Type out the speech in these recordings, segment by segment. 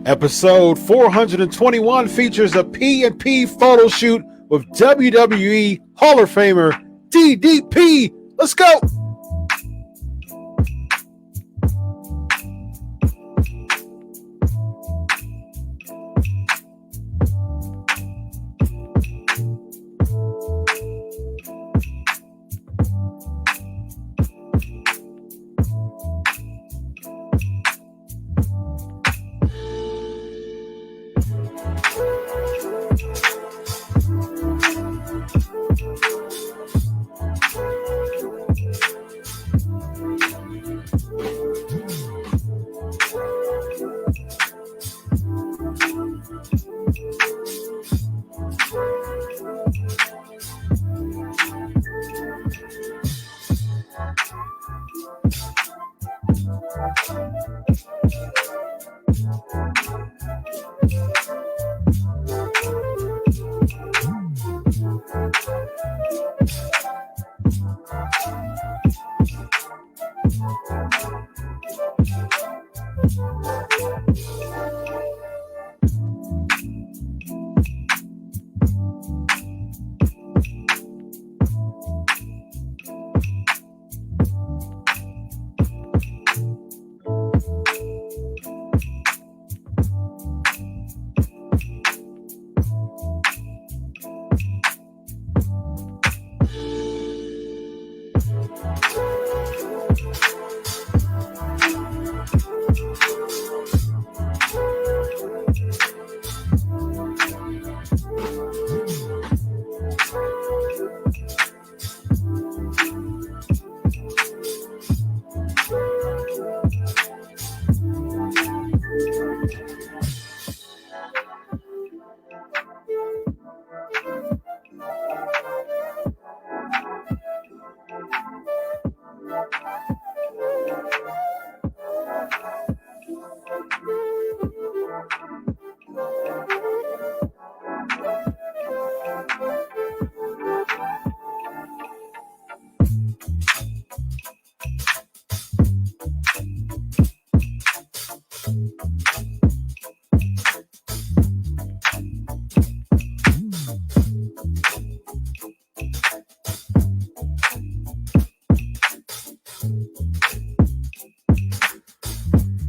Episode 421 features a P&P photo shoot with WWE Hall of Famer DDP. Let's go.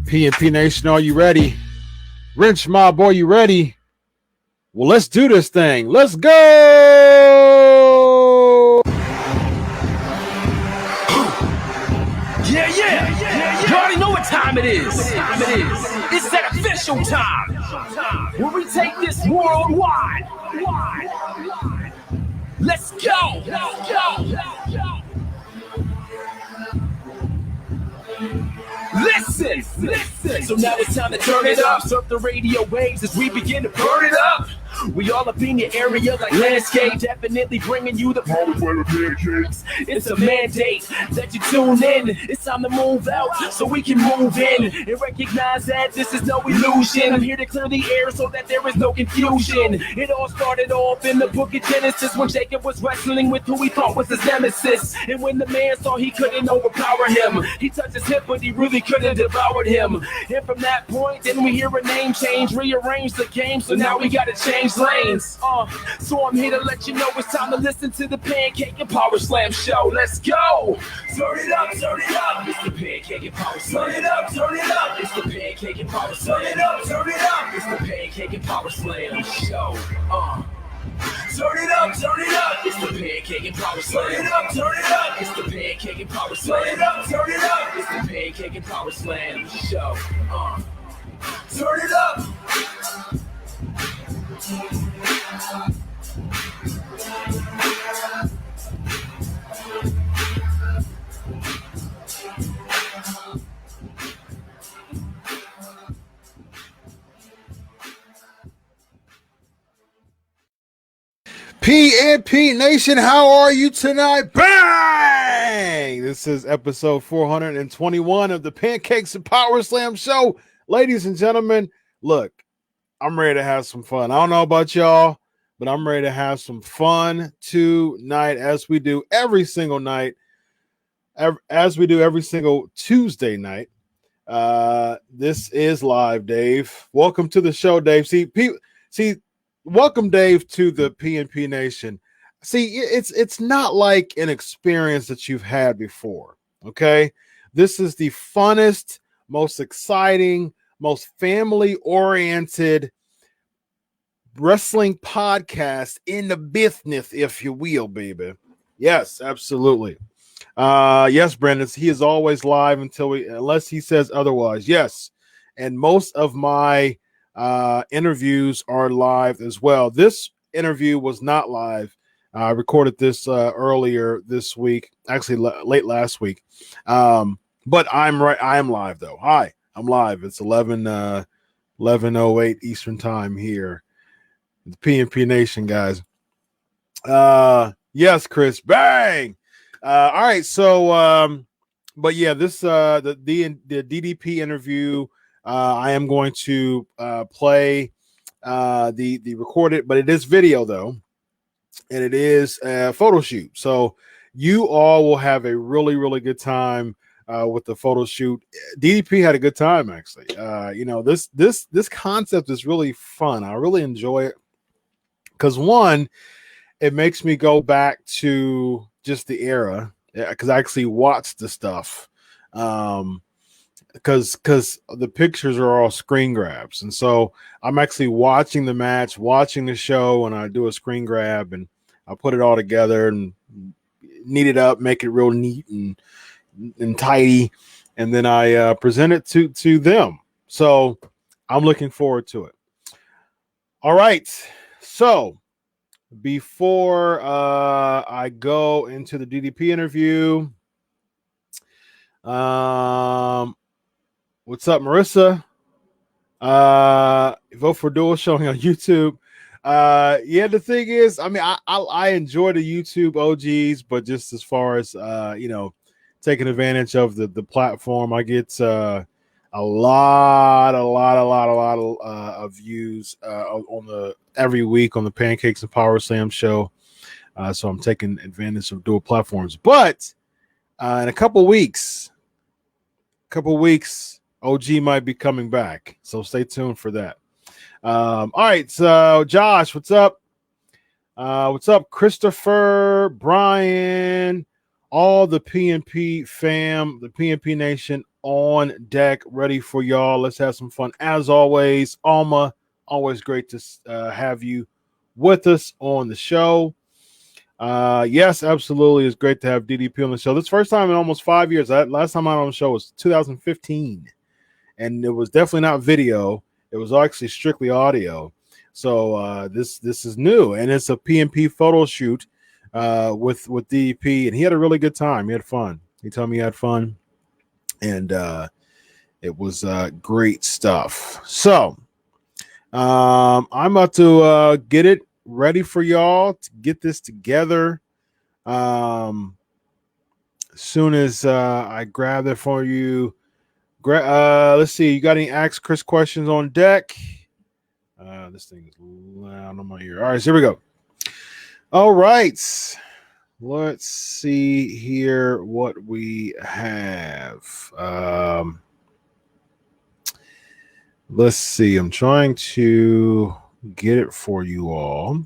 P&P Nation, are you ready? Wrench Mob, are you ready? Well, let's do this thing. Let's go! Yeah. You already know what time it is. It's that official time where we take this worldwide. Let's go. Listen. So now it's time to turn it up. Surf the radio waves as we begin to burn it up. We all up in your area like landscape, definitely bringing you the pancakes. It's a mandate that you tune in. It's time to move out so we can move in and recognize that this is no illusion. I'm here to clear the air so that there is no confusion. It all started off in the book of Genesis when Jacob was wrestling with who he thought was his nemesis. And when the man saw he couldn't overpower him, he touched his hip but he really couldn't devour him. And from that point, then we hear a name change, rearrange the game, so now we gotta change lanes. So I'm here to let you know it's time to listen to the Pancake and Powerslam show. Let's go. Turn it up. It's the Pancake and Powerslam. Turn it up. It's the Pancake and Powerslam. Turn it up. It's the Pancake and Powerslam show. Turn it up. It's the Pancake and Powerslam. Turn it up. It's the Pancake and Powerslam. Turn it up. It's the Pancake and Powerslam show. Turn it up. P&P Nation, how are you tonight? Bang! This is episode 421 of the Pancakes and Powerslam show. Ladies and gentlemen, look, I'm ready to have some fun. I don't know about y'all, but I'm ready to have some fun tonight, as we do every single night, as we do every single Tuesday night. This is live, Dave. Welcome to the show, Dave. See, welcome, Dave, to the P&P Nation. See, it's not like an experience that you've had before. Okay, this is the funnest, most exciting, most family-oriented wrestling podcast in the business, if you will, baby. Yes, absolutely. Yes, Brandon, he is always live unless he says otherwise. Yes. And most of my interviews are live as well. This interview was not live. I recorded this earlier this week, actually late last week. But I'm right. I am live though. Hi, I'm live. It's 11:08 Eastern time here. The P&P Nation, guys. Yes, Chris. Bang. All right. So, but yeah, this the DDP interview. I am going to play the recorded, but it is video though, and it is a photo shoot. So you all will have a really, really good time with the photo shoot. DDP had a good time actually. This concept is really fun. I really enjoy it because one, it makes me go back to just the era because I actually watched the stuff because the pictures are all screen grabs, and so I'm actually watching the match, watching the show, and I do a screen grab and I put it all together and neat it up, make it real neat and tidy, and then I present it to them. So I'm looking forward to it. All right, so before I go into the DDP interview, what's up, Marissa? Vote for Duel showing on YouTube. Yeah, the thing is, I mean, I enjoy the YouTube OGs, but just as far as taking advantage of the platform, I get a lot of views on every week on the Pancakes and Powerslams show. So I'm taking advantage of dual platforms. But in a couple weeks, OG might be coming back. So stay tuned for that. All right. So Josh, what's up? What's up, Christopher, Brian, all the P&P fam, the P&P Nation on deck, ready for y'all. Let's have some fun. As always, Alma, always great to have you with us on the show. Yes, absolutely. It's great to have DDP on the show. This first time in almost 5 years. Last time I was on the show was 2015, and it was definitely not video. It was actually strictly audio. So this is new, and it's a P&P photo shoot with DDP, and he had a really good time. He had fun. He told me he had fun, and it was great stuff. So I'm about to get it ready for y'all to get this together. As soon as I grab that for you, let's see. You got any Ask Chris questions on deck? This thing is loud on my ear. All right, so here we go. All right, let's see here what we have. Let's see. I'm trying to get it for you all.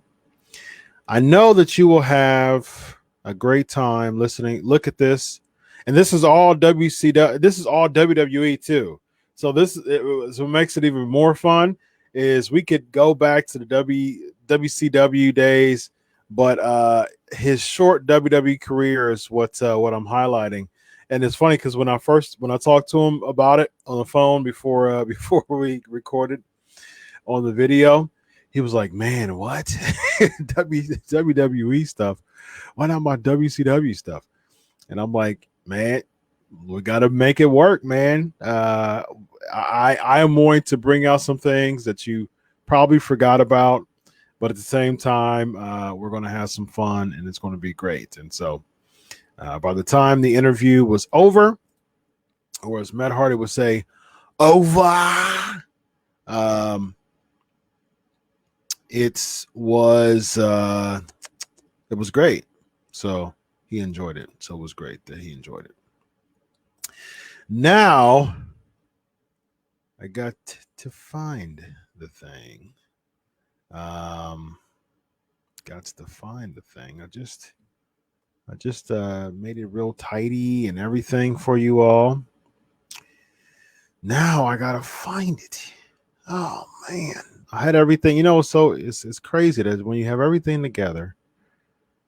I know that you will have a great time listening. Look at this, and this is all WCW. This is all WWE too. So what makes it even more fun is we could go back to the WCW days, but his short WWE career is what I'm highlighting. And it's funny because when I talked to him about it on the phone before we recorded on the video, he was like, "Man, what WWE stuff? Why not my WCW stuff?" And I'm like, "Man, we got to make it work, man. I am going to bring out some things that you probably forgot about, but at the same time, we're going to have some fun, and it's going to be great." And so by the time the interview was over, or as Matt Hardy would say, over, it was great. So he enjoyed it. So it was great that he enjoyed it. Now I got to find the thing. Got to find the thing. I just made it real tidy and everything for you all. Now I gotta find it. Oh man, I had everything. So it's crazy that when you have everything together,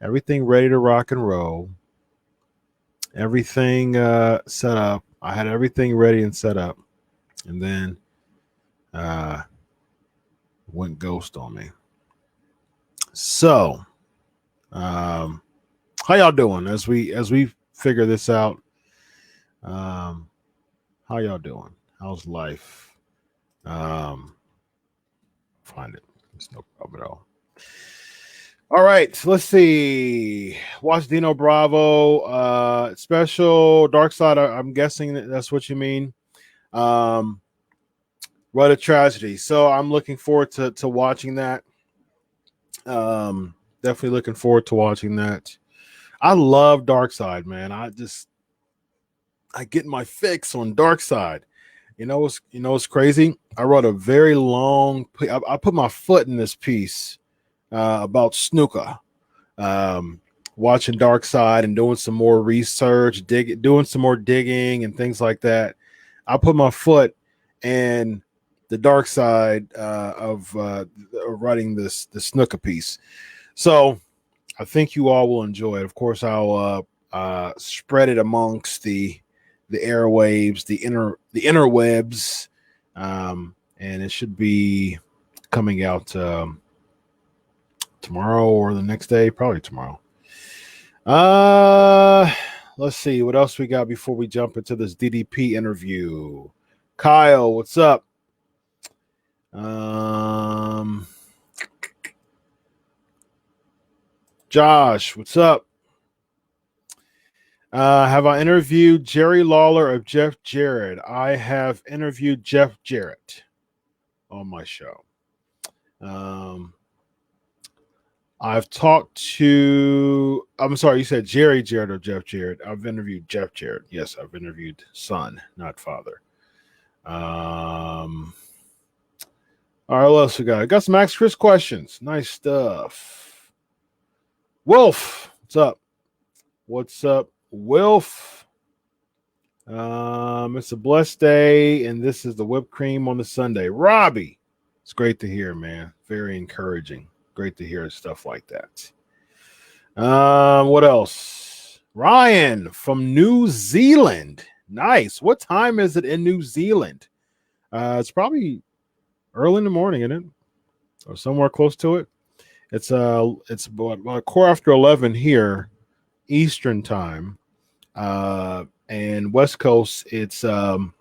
everything ready to rock and roll, everything set up. I had everything ready and set up, and then went ghost on me. So, how y'all doing as we figure this out? How y'all doing? How's life? Find it. It's no problem at all. All right, let's see. Watch Dino Bravo special Dark Side. I'm guessing that's what you mean. What a tragedy. So I'm looking forward to watching that. Definitely looking forward to watching that. I love Dark Side, man. I get my fix on Dark Side. It's crazy. I wrote a very long. I put my foot in this piece about snooker. Watching Dark Side and doing some more research, doing some more digging and things like that. I put my foot in the dark side of writing the snooker piece. So I think you all will enjoy it. Of course, I'll spread it amongst the airwaves, the interwebs, and it should be coming out tomorrow or the next day, probably tomorrow. Let's see what else we got before we jump into this DDP interview. Kyle, what's up? Josh, what's up? Have I interviewed Jerry Lawler or Jeff Jarrett? I have interviewed Jeff Jarrett on my show. I've talked to, I'm sorry, you said Jerry Jarrett or Jeff Jarrett. I've interviewed Jeff Jarrett. Yes, I've interviewed son, not father. All right, what else we got? I got some Max Chris questions. Nice stuff. Wolf, what's up? What's up, Wolf? It's a blessed day, and this is the whipped cream on the Sunday. Robbie, it's great to hear, man. Very encouraging. Great to hear stuff like that. What else? Ryan from New Zealand. Nice. What time is it in New Zealand? It's probably early in the morning, isn't it? Or somewhere close to it. It's about a quarter after 11 here, Eastern time. And West Coast, it's on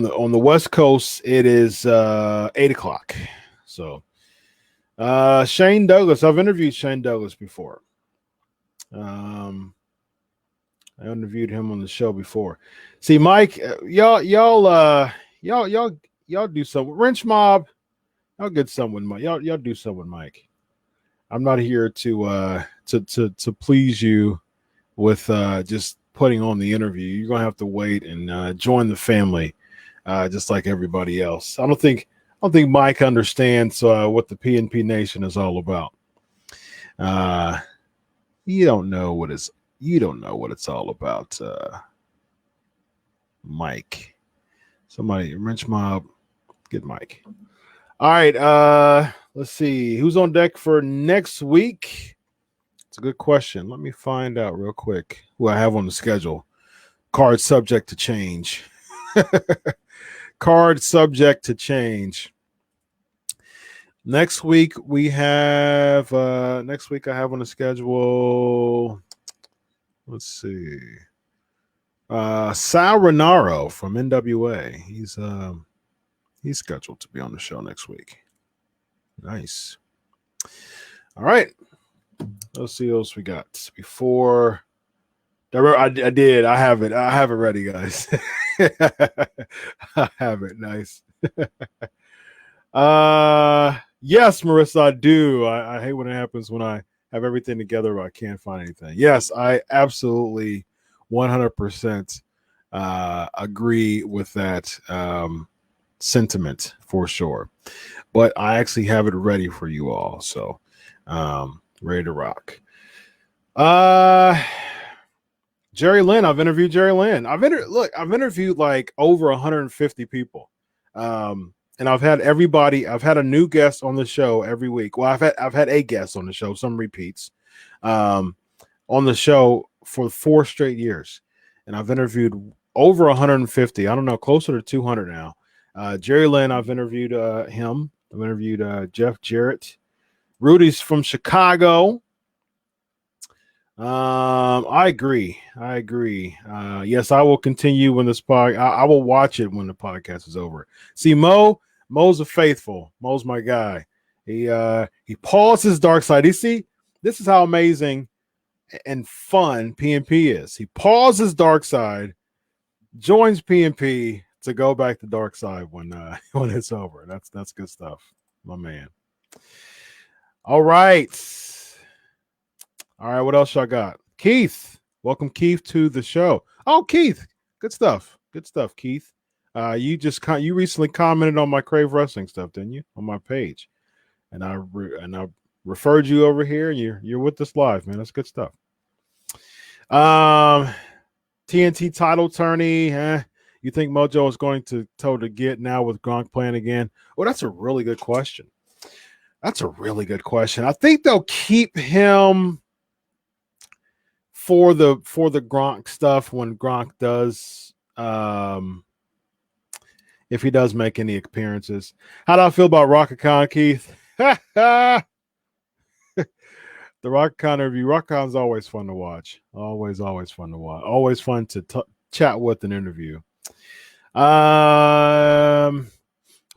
the West Coast, it is 8 o'clock. So Shane Douglas, I've interviewed Shane Douglas before. I interviewed him on the show before. See, Mike, y'all do something. Wrench Mob, y'all get someone, Mike. Y'all do something with Mike. I'm not here to please you with just putting on the interview. You're gonna have to wait and join the family, just like everybody else. I don't think Mike understands what the P&P Nation is all about. You don't know what it's all about, Mike. Somebody, Wrench Mob, get Mike. All right, let's see who's on deck for next week. It's a good question. Let me find out real quick who I have on the schedule. Card subject to change. Card subject to change. Next week we have. Next week I have on the schedule. Let's see. Sal Renaro from NWA. He's scheduled to be on the show next week. Nice. All right. Let's see what else we got before. I did. I have it. I have it ready, guys. I have it. Nice. Yes, Marissa, I do. I hate when it happens when I have everything together but I can't find anything. Yes, I absolutely 100% agree with that sentiment for sure. But I actually have it ready for you all, so ready to rock. Jerry Lynn, I've interviewed Jerry Lynn. I've interviewed like over 150 people. And I've had everybody, I've had a new guest on the show every week. Well, I've had a guest on the show, some repeats, on the show for 4 straight years. And I've interviewed over 150. I don't know, closer to 200 now. Jerry Lynn, I've interviewed him. I've interviewed Jeff Jarrett. Rudy's from Chicago. I agree. Yes, I will continue when this I will watch it when the podcast is over. See, Mo's a faithful. Mo's my guy. He paused his dark side. You see, this is how amazing and fun P&P is. He paused his dark side, joins P&P to go back to dark side when it's over. That's good stuff, my man. All right. What else y'all got? Keith, welcome Keith to the show. Oh, Keith, good stuff, Keith. You recently commented on my Crave Wrestling stuff, didn't you, on my page? And I referred you over here, and you're with us live, man. That's good stuff. TNT title tourney. You think Mojo is going to toe to get now with Gronk playing again? Well, that's a really good question. I think they'll keep him for the Gronk stuff when Gronk does, if he does make any appearances. How do I feel about Rockacon, Keith? The Rockacon interview. Rockacon's always fun to watch. Always fun to watch. Always fun to chat with and interview. Who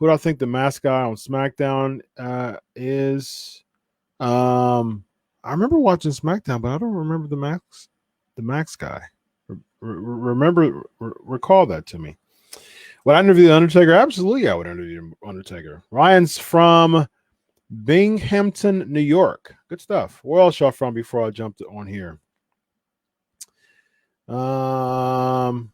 do I think the mask guy on SmackDown is? I remember watching SmackDown, but I don't remember the Max guy. Recall that to me. Would I interview the Undertaker? Absolutely, I would interview Undertaker. Ryan's from Binghamton, New York. Good stuff. Where else y'all from before I jumped on here? All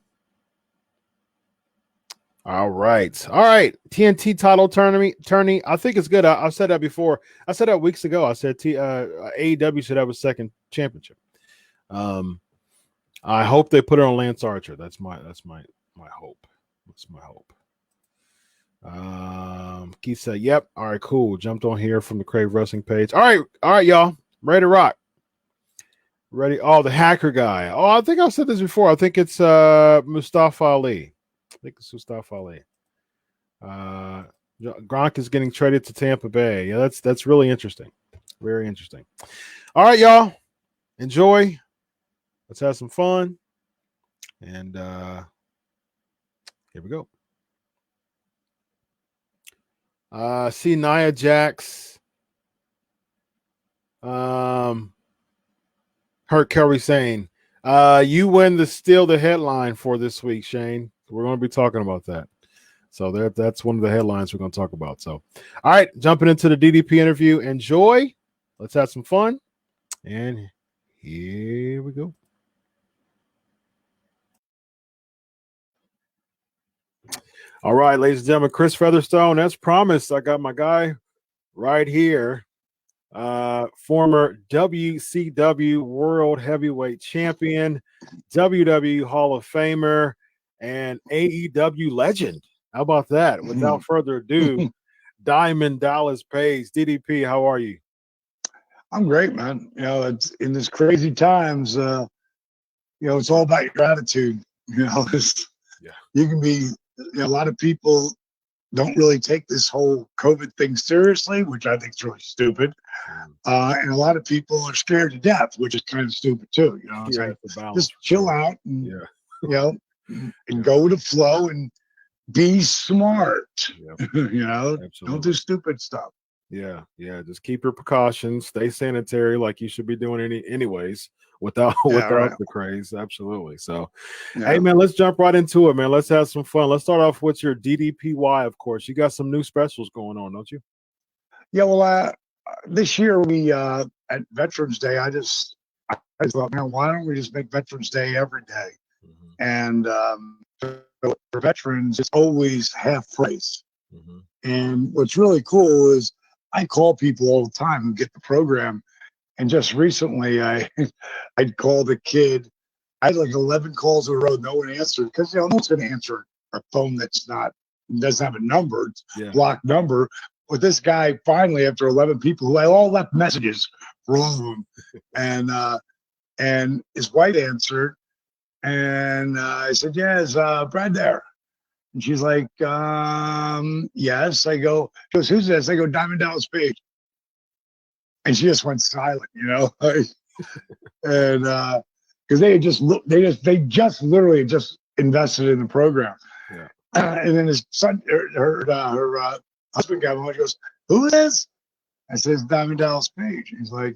right. TNT title tourney. I think it's good. I've said that before. I said that weeks ago. I said AEW should have a second championship. I hope they put it on Lance Archer. That's my hope. That's my hope. Keith said, "Yep." All right, cool. Jumped on here from the Crave Wrestling page. All right, y'all. Ready to rock. Ready. Oh, the hacker guy. Oh, I think I said this before. I think it's Mustafa Ali. Gronk is getting traded to Tampa Bay. Yeah, that's really interesting. Very interesting. All right, y'all. Enjoy. Let's have some fun. And here we go. See Nia Jax. Hurt Kairi Sane. You win the steal the headline for this week, Shane. We're going to be talking about that. So that's one of the headlines we're going to talk about. So, all right, jumping into the DDP interview. Enjoy. Let's have some fun. And here we go. All right, ladies and gentlemen, Chris Featherstone, as promised, I got my guy right here. Former WCW World Heavyweight Champion, WWE Hall of Famer, and AEW legend. How about that? Without further ado, Diamond Dallas Page. DDP, how are you? I'm great, man. It's in this crazy times. It's all about your attitude. You can be. A lot of people don't really take this whole COVID thing seriously, which I think is really stupid. And a lot of people are scared to death, which is kind of stupid too. Just chill out and and go with the flow and be smart. Don't do stupid stuff. Yeah. Just keep your precautions, stay sanitary, like you should be doing anyways, without the craze. Absolutely. So, hey man, let's jump right into it, man. Let's have some fun. Let's start off with your DDPY, of course. You got some new specials going on, don't you? Yeah. Well, this year we at Veterans Day, I thought, man, why don't we just make Veterans Day every day? And for veterans, it's always half price. And what's really cool is I call people all the time who get the program. And just recently, I'd called a kid. I had like 11 calls in a row. No one answered because no one's going to answer a phone doesn't have a number, blocked number. But this guy finally, after 11 people, who I all left messages for all of them, and his wife answered, and I said, "Yeah, is Brad there?" And she's like, "Yes." She goes, "Who's this?" I go, "Diamond Dallas Page." And she just went silent, and because they just literally invested in the program. And then his son, her husband got home and goes, "Who is this?" I said, "It's Diamond Dallas Page." He's like,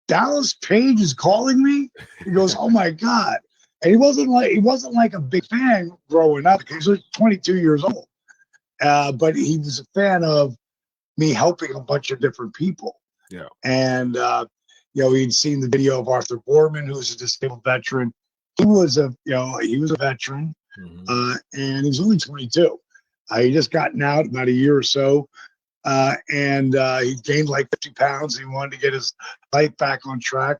"Dallas Page is calling me?" He goes, "Oh my God." And he wasn't like a big fan growing up because he was 22 years old. But he was a fan of me helping a bunch of different people. And he'd seen the video of Arthur Borman, who was a disabled veteran. He was a veteran, and he was only 22. He just gotten out about a year or so, and he gained like 50 pounds. He wanted to get his life back on track.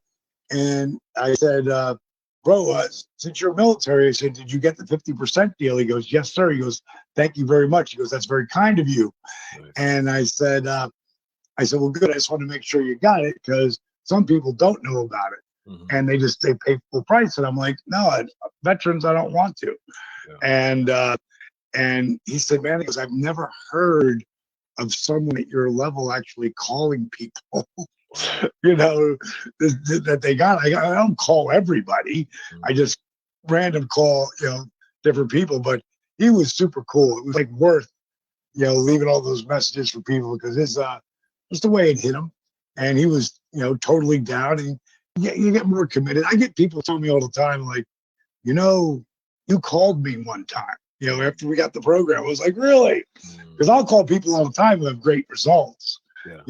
And I said, "Bro, since you're military," I said, "did you get the 50% deal?" He goes, "Yes, sir." He goes, "Thank you very much." He goes, "That's very kind of you." Nice. And I said, "Well, good. I just want to make sure you got it because some people don't know about it, and they pay full price." And I'm like, "No, veterans, I don't want to." And he said, "Man," he goes, "I've never heard of someone at your level actually calling people." That they got. I don't call everybody. I just random call, different people. But he was super cool. It was like worth, leaving all those messages for people because his just the way it hit him, and he was, totally down. And you get more committed. I get people telling me all the time, like, you called me one time, after we got the program. I was like, really? Because I'll call people all the time who have great results.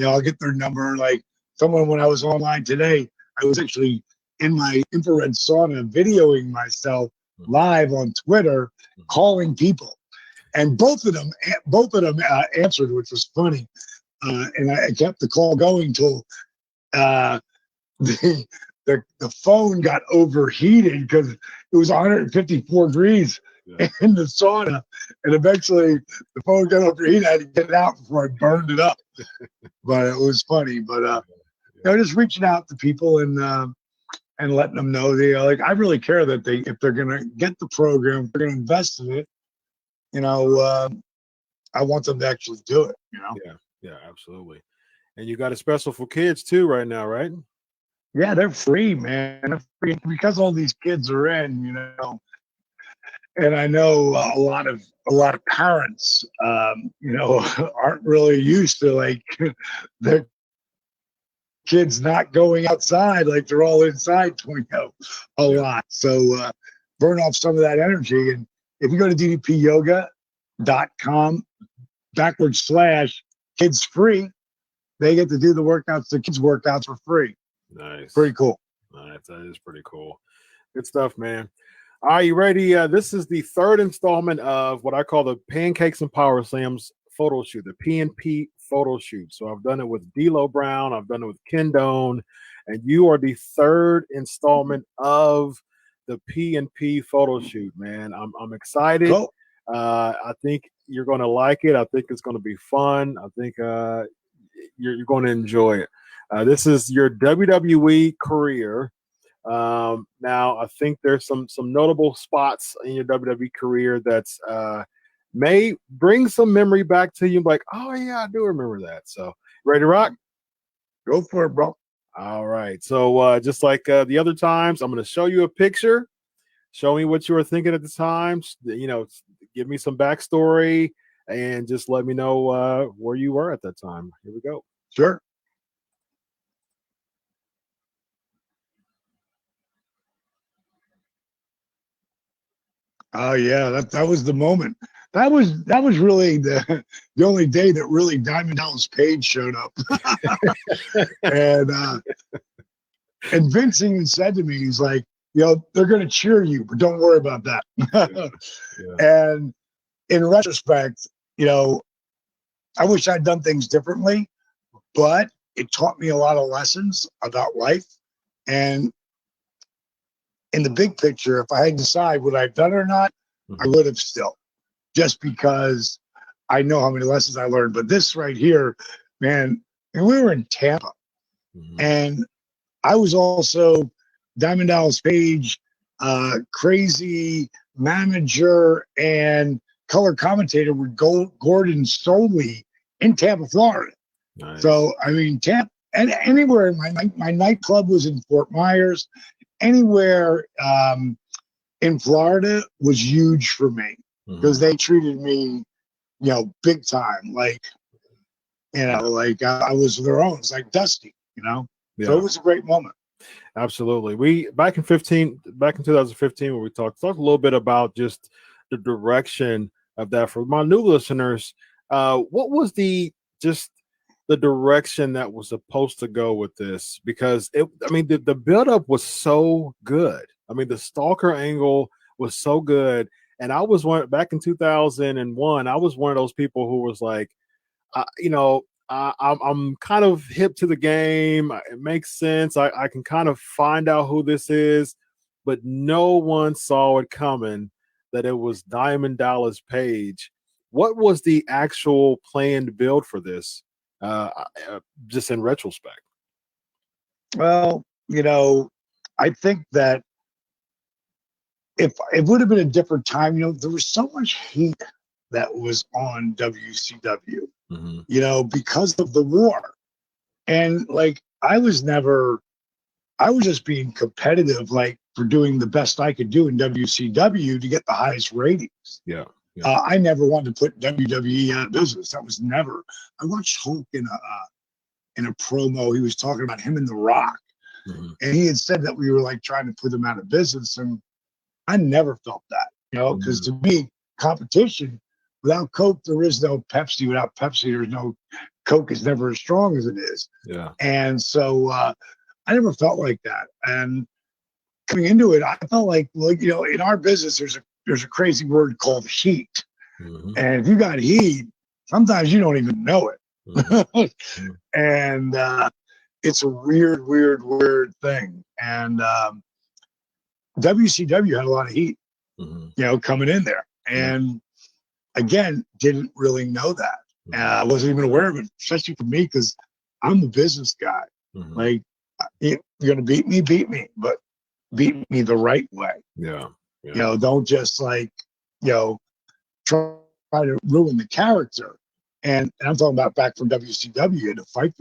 I'll get their number. Like someone, when I was online today, I was actually in my infrared sauna videoing myself live on Twitter, calling people. And both of them answered, which was funny. And I kept the call going till the phone got overheated because it was 154 degrees in the sauna, and eventually the phone got overheated. I had to get it out before I burned it up. But it was funny. But just reaching out to people and letting them know I really care that if they're gonna get the program, if they're gonna invest in it, I want them to actually do it. Yeah, absolutely. And you got a special for kids too right now, right? Yeah, they're free, man. They're free because all these kids are in, And I know a lot of parents, aren't really used to like their kids not going outside, like they're all inside a lot. So burn off some of that energy. And if you go to ddpyoga.com/kids free, they get to do the workouts, the kids' workouts for free. Nice. Pretty cool. Nice. That is pretty cool. Good stuff, man. Are you ready? This is the third installment of what I call the Pancakes and Powerslams photo shoot, the P&P Photo Shoot. So I've done it with D'Lo Brown, I've done it with Ken Doan, and you are the third installment of the P&P Photo Shoot, man. I'm excited. Cool. I think you're going to like it. I think it's going to be fun. I think you're going to enjoy it. This is your WWE career. Now, I think there's some notable spots in your WWE career that's may bring some memory back to you. Like, oh, yeah, I do remember that. So, ready to rock? Go for it, bro. All right. So, just like the other times, I'm going to show you a picture. Show me what you were thinking at the time. Give me some backstory and just let me know where you were at that time. Here we go. Sure. Oh yeah, that was the moment. That was really the only day that really Diamond Dallas Page showed up. and Vince even said to me, he's like, they're going to cheer you, but don't worry about that. And in retrospect, I wish I'd done things differently, but it taught me a lot of lessons about life. And in the big picture, if I had to decide would I have done it or not, I would have still, just because I know how many lessons I learned. But this right here, man, we were in Tampa, and I was also Diamond Dallas Page, crazy manager and color commentator with Gordon Soley in Tampa, Florida. Nice. So, I mean, Tampa, and anywhere in my nightclub was in Fort Myers. Anywhere in Florida was huge for me because they treated me, big time. Like, I was their own. It's like Dusty, So it was a great moment. Absolutely. We back in 2015, when we talked a little bit about just the direction of that. For my new listeners, what was the direction that was supposed to go with this? Because the buildup was so good. I mean, the Stalker angle was so good. And I was back in 2001, I was one of those people who was like, I'm kind of hip to the game. It makes sense. I can kind of find out who this is, but no one saw it coming that it was Diamond Dallas Page. What was the actual planned build for this? Just in retrospect. Well, I think that if it would have been a different time, there was so much heat that was on WCW, because of the war. And I was just being competitive, for doing the best I could do in WCW to get the highest ratings. Yeah. I never wanted to put WWE out of business. That was never. I watched Hulk in a promo. He was talking about him and The Rock, and he had said that we were trying to put him out of business, and I never felt that, because to me, competition without Coke there is no Pepsi. Without Pepsi, there's no Coke. Is never as strong as it is. Yeah. And so I never felt like that. And coming into it, I felt like in our business, there's a crazy word called heat. And if you got heat, sometimes you don't even know it. And it's a weird thing. And WCW had a lot of heat, coming in there. And again, didn't really know that. I wasn't even aware of it, especially for me, because I'm a business guy. You're going to beat me, but beat me the right way. Yeah. Don't just try to ruin the character. And I'm talking about back from WCW, you had to fight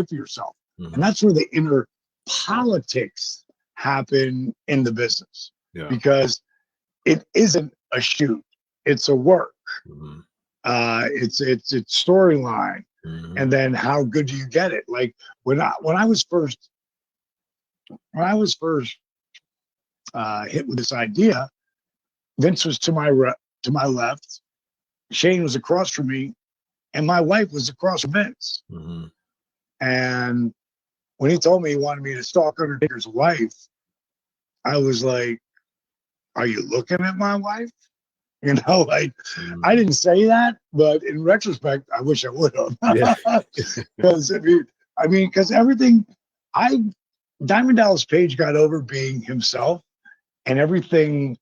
for yourself. And that's where the inner politics happen in the business. Because it isn't a shoot, it's a work. It's storyline. And then how good do you get it? When I was first hit with this idea, Vince was to my left, Shane was across from me, and my wife was across from Vince. And when he told me he wanted me to stalk Undertaker's wife, I was like, "Are you looking at my wife?" I didn't say that, but in retrospect, I wish I would have. Because everything, Diamond Dallas Page got over being himself, and everything.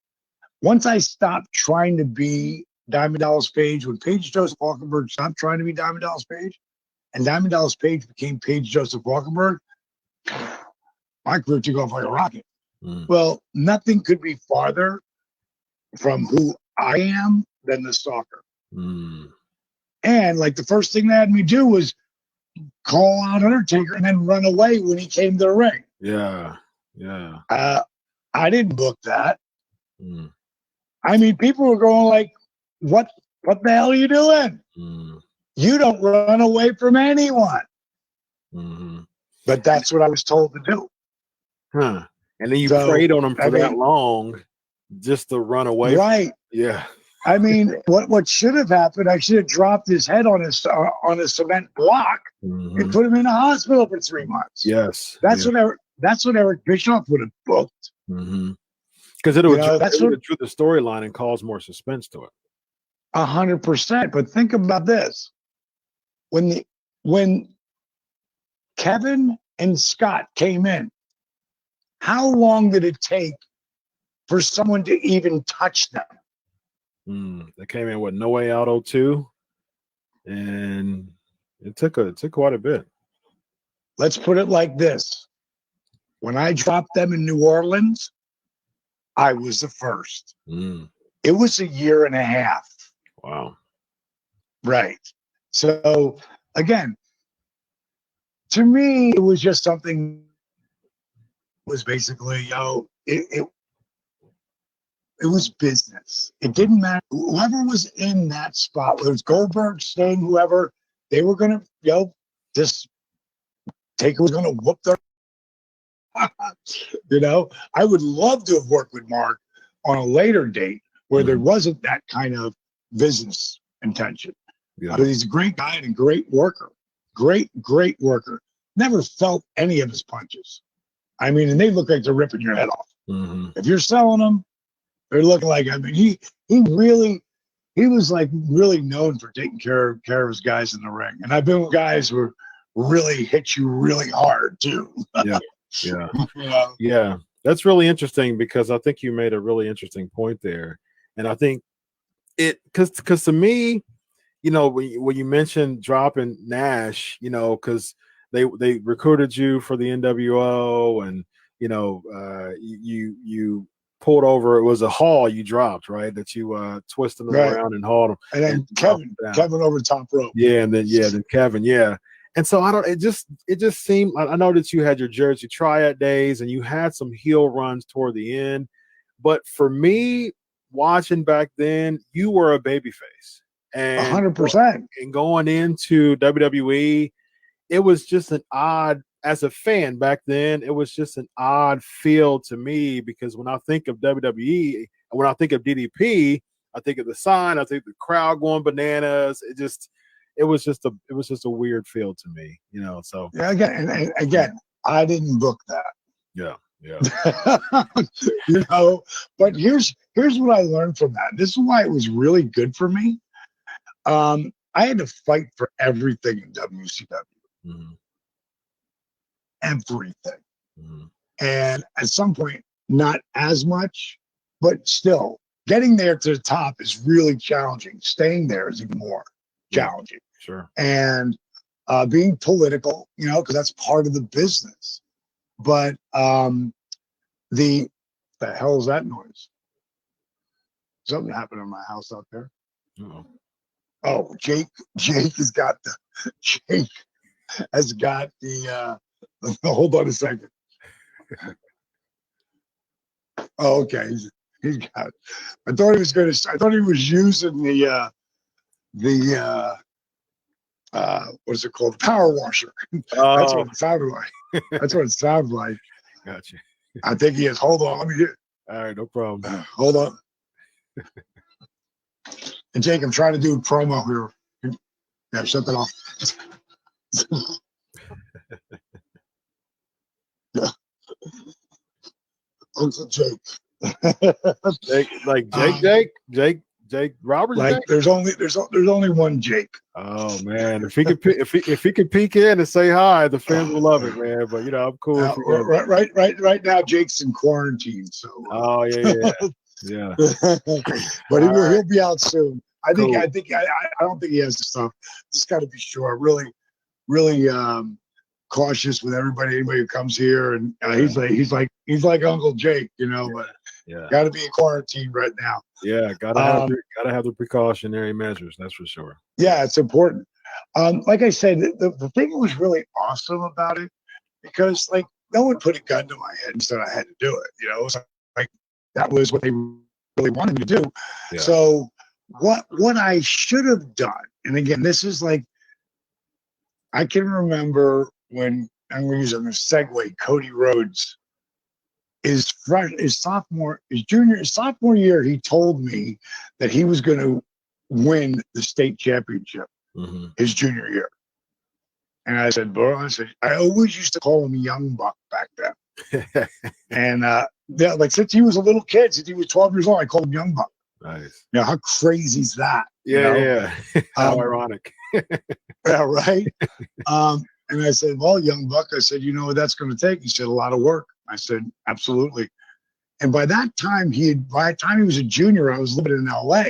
Once I stopped trying to be Diamond Dallas Page, when Paige Joseph Walkenberg stopped trying to be Diamond Dallas Page, and Diamond Dallas Page became Paige Joseph Walkenberg, my career took off like a rocket. Well, nothing could be farther from who I am than the Stalker. And the first thing they had me do was call out Undertaker and then run away when he came to the ring. Yeah. I didn't book that. People were going what the hell are you doing? You don't run away from anyone. But that's what I was told to do. And then you preyed on him for that long just to run away. Right. Yeah. What should have happened, I should have dropped his head on a cement block and put him in a hospital for 3 months. Yes. That's that's what Eric Bischoff would have booked. Because it would drew the storyline and cause more suspense to it. 100%. But think about this: when Kevin and Scott came in, how long did it take for someone to even touch them? They came in with No Way Out 02, and it took quite a bit. Let's put it like this: when I dropped them in New Orleans, I was the first. It was a year and a half. Wow. Right. So again, to me, it was just something. Was basically, it was business. It didn't matter whoever was in that spot, whether it's Goldberg, Sting, whoever, they were gonna, just Taker was gonna whoop their. I would love to have worked with Mark on a later date where there wasn't that kind of business intention. But he's a great guy and a great worker. Great worker. Never felt any of his punches. I mean, and they look like they're ripping your head off. If you're selling them, they're looking like, I mean, he was like really known for taking care of his guys in the ring. And I've been with guys who really hit you really hard too. Yeah. That's really interesting because I think you made a really interesting point there. And I think because to me, when you mentioned dropping Nash, because they recruited you for the NWO, and you pulled over. It was a haul you dropped, right? That you twisted them around and hauled them. And then Kevin over the top rope. And then Kevin, And so it just seemed. I know that you had your Jersey Triad days and you had some heel runs toward the end, but for me, watching back then, you were a babyface, and 100%. And going into WWE. It was just an odd, as a fan back then, it was just an odd feel to me because when I think of WWE and when I think of DDP, I think of the sign, I think the crowd going bananas. It was just a weird feel to me, So again, I didn't book that. Yeah. But here's what I learned from that. This is why it was really good for me. I had to fight for everything in WCW. Everything. And at some point, not as much, but still getting there to the top is really challenging. Staying there is even more challenging. Sure. And being political, because that's part of the business. But the hell is that noise? Something happened in my house out there. Oh, Jake has got the hold on a second. Oh, okay. He's got it. I thought he was using the what is it called? Power washer. That's what it sounded like. Gotcha. I think he is. Hold on, let me get. All right, no problem. Hold on. And Jake, I'm trying to do a promo here. Yeah, shut that off. Yeah. Uncle Jake. Jake Roberts. Like Jake? there's only one Jake. Oh man, if he could peek in and say hi, the fans will love it, man. But I'm cool. Right now, Jake's in quarantine, so. Oh yeah. But he'll be out soon. I don't think he has the stuff. Just got to be sure. Really cautious with anybody who comes here, and he's like Uncle Jake, but got to be in quarantine right now. Yeah, gotta have the precautionary measures. That's for sure. Yeah, it's important. Like I said, the thing that was really awesome about it, because like no one put a gun to my head and said I had to do it. It was like that was what they really wanted me to do. Yeah. So what I should have done, and again, this is like I can remember when I'm going to use a segue. Cody Rhodes his sophomore year, he told me that he was going to win the state championship his junior year. And I said, bro, I always used to call him Young Buck back then. And yeah, like since he was a little kid, since he was 12 years old, I called him Young Buck. Nice. You know, how crazy is that? Yeah, you know? yeah. How ironic. Yeah, right. And I said, well, Young Buck, I said, you know what that's going to take? He said, a lot of work. I said, absolutely. And by that time, by the time he was a junior, I was living in LA.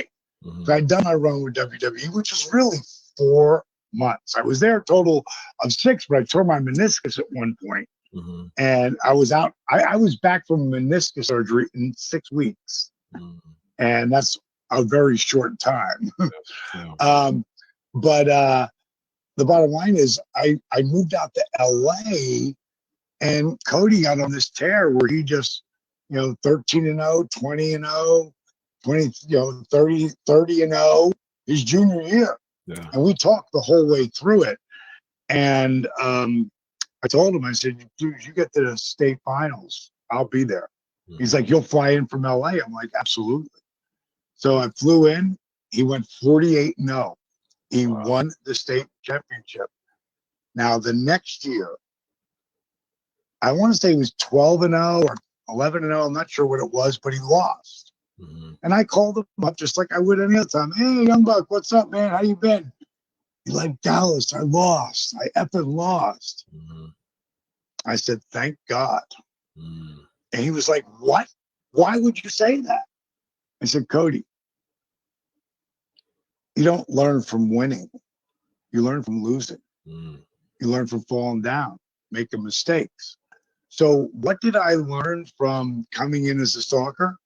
Mm-hmm. So I'd done my run with WWE, which was really 4 months. I was there a total of 6, but I tore my meniscus at one point. Mm-hmm. And I was out. I was back from meniscus surgery in 6 weeks. Mm-hmm. And that's a very short time. Yeah. But the bottom line is I moved out to LA, and Cody got on this tear where he just, 13-0, 20-0, 30-0 his junior year. Yeah. And we talked the whole way through it. And I told him, I said, dude, you get to the state finals, I'll be there. Mm-hmm. He's like, you'll fly in from LA. I'm like, absolutely. So I flew in. He went 48-0. He won the state championship. Now, the next year, I want to say he was 12-0 or 11-0. I'm not sure what it was, but he lost. Mm-hmm. And I called him up just like I would any other time. Hey, Young Buck, what's up, man? How you been? He's like, Dallas, I lost. I effing lost. Mm-hmm. I said, thank God. Mm-hmm. And he was like, what? Why would you say that? I said, Cody, you don't learn from winning. You learn from losing. Mm. You learn from falling down, making mistakes. So what did I learn from coming in as a stalker?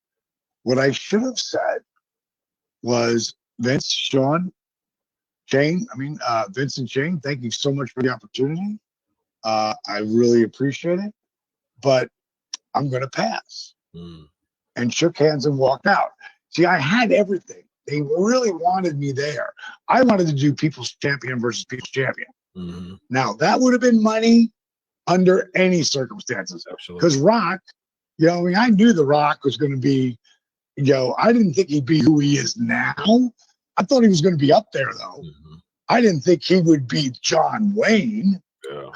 What I should have said was, Vince, Sean, Shane, Vince and Shane, thank you so much for the opportunity. I really appreciate it, but I'm going to pass. Mm. And shook hands and walked out. See, I had everything. They really wanted me there. I wanted to do People's Champion versus People's Champion. Mm-hmm. Now, that would have been money under any circumstances. Because Rock, I knew The Rock was going to be, I didn't think he'd be who he is now. I thought he was going to be up there, though. Mm-hmm. I didn't think he would be John Wayne. Yeah.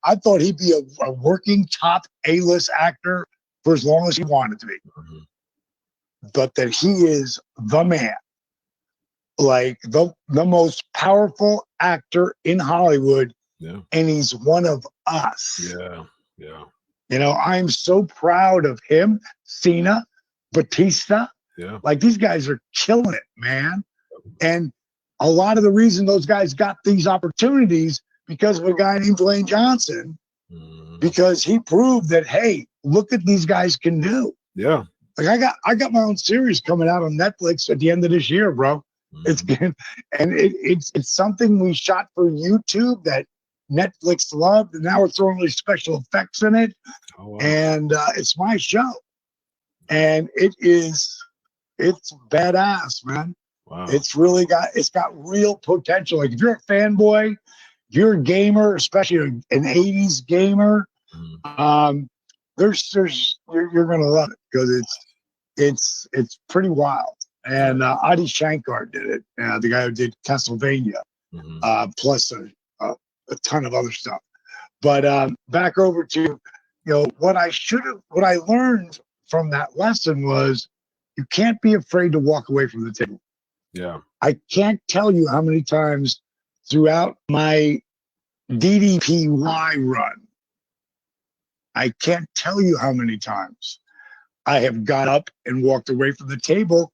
I thought he'd be a working top A-list actor for as long as he wanted to be. Mm-hmm. But that he is the man, like the most powerful actor in Hollywood, and he's one of us. Yeah. I'm so proud of him, Cena, Batista. Yeah. Like these guys are killing it, man. And a lot of the reason those guys got these opportunities because of a guy named Dwayne Johnson, because he proved that, hey, look what these guys can do. Yeah. Like I got my own series coming out on Netflix at the end of this year, bro. Mm-hmm. It's something we shot for YouTube that Netflix loved, and now we're throwing these special effects in it. Oh, wow. And it's my show, and it's badass, man. Wow. It's got real potential. Like if you're a fanboy, if you're a gamer, especially an 80s gamer, you're gonna love it because it's pretty wild. And Adi Shankar did it, the guy who did Castlevania, plus a ton of other stuff. But back over to what I learned from that lesson was you can't be afraid to walk away from the table. Yeah, I can't tell you how many times throughout my DDPY run. I can't tell you how many times I have got up and walked away from the table,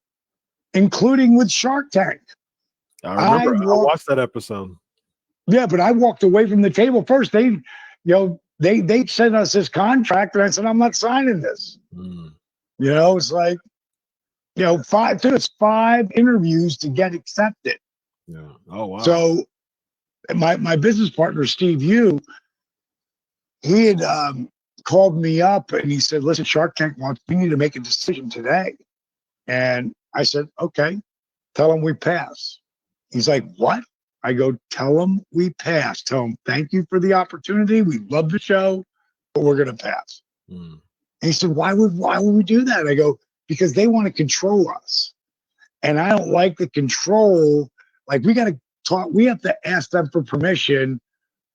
including with Shark Tank. I remember. I watched that episode. Yeah, but I walked away from the table first. They sent us this contract, and I said, I'm not signing this. Mm. It's like, it took us 5 interviews to get accepted. Yeah. Oh, wow. So my business partner, Steve Yu, he had called me up and he said, listen, Shark Tank wants, we need to make a decision today. And I said, okay, tell him we pass. He's like, what? I go, tell him we pass. Tell him, thank you for the opportunity. We love the show, but we're going to pass. Mm. And he said, why would we do that? I go, because they want to control us. And I don't like the control. Like we have to ask them for permission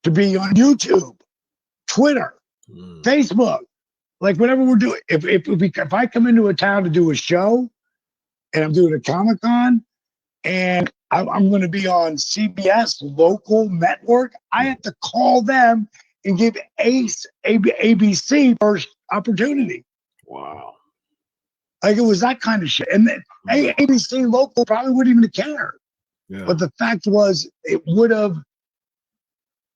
to be on YouTube, Twitter, Facebook. Like whatever we're doing, if I come into a town to do a show, and I'm doing a Comic-Con, and I'm going to be on CBS local network, I have to call them and give ABC first opportunity. Wow. Like it was that kind of shit. And then ABC local probably wouldn't even care. Yeah. But the fact was, it would have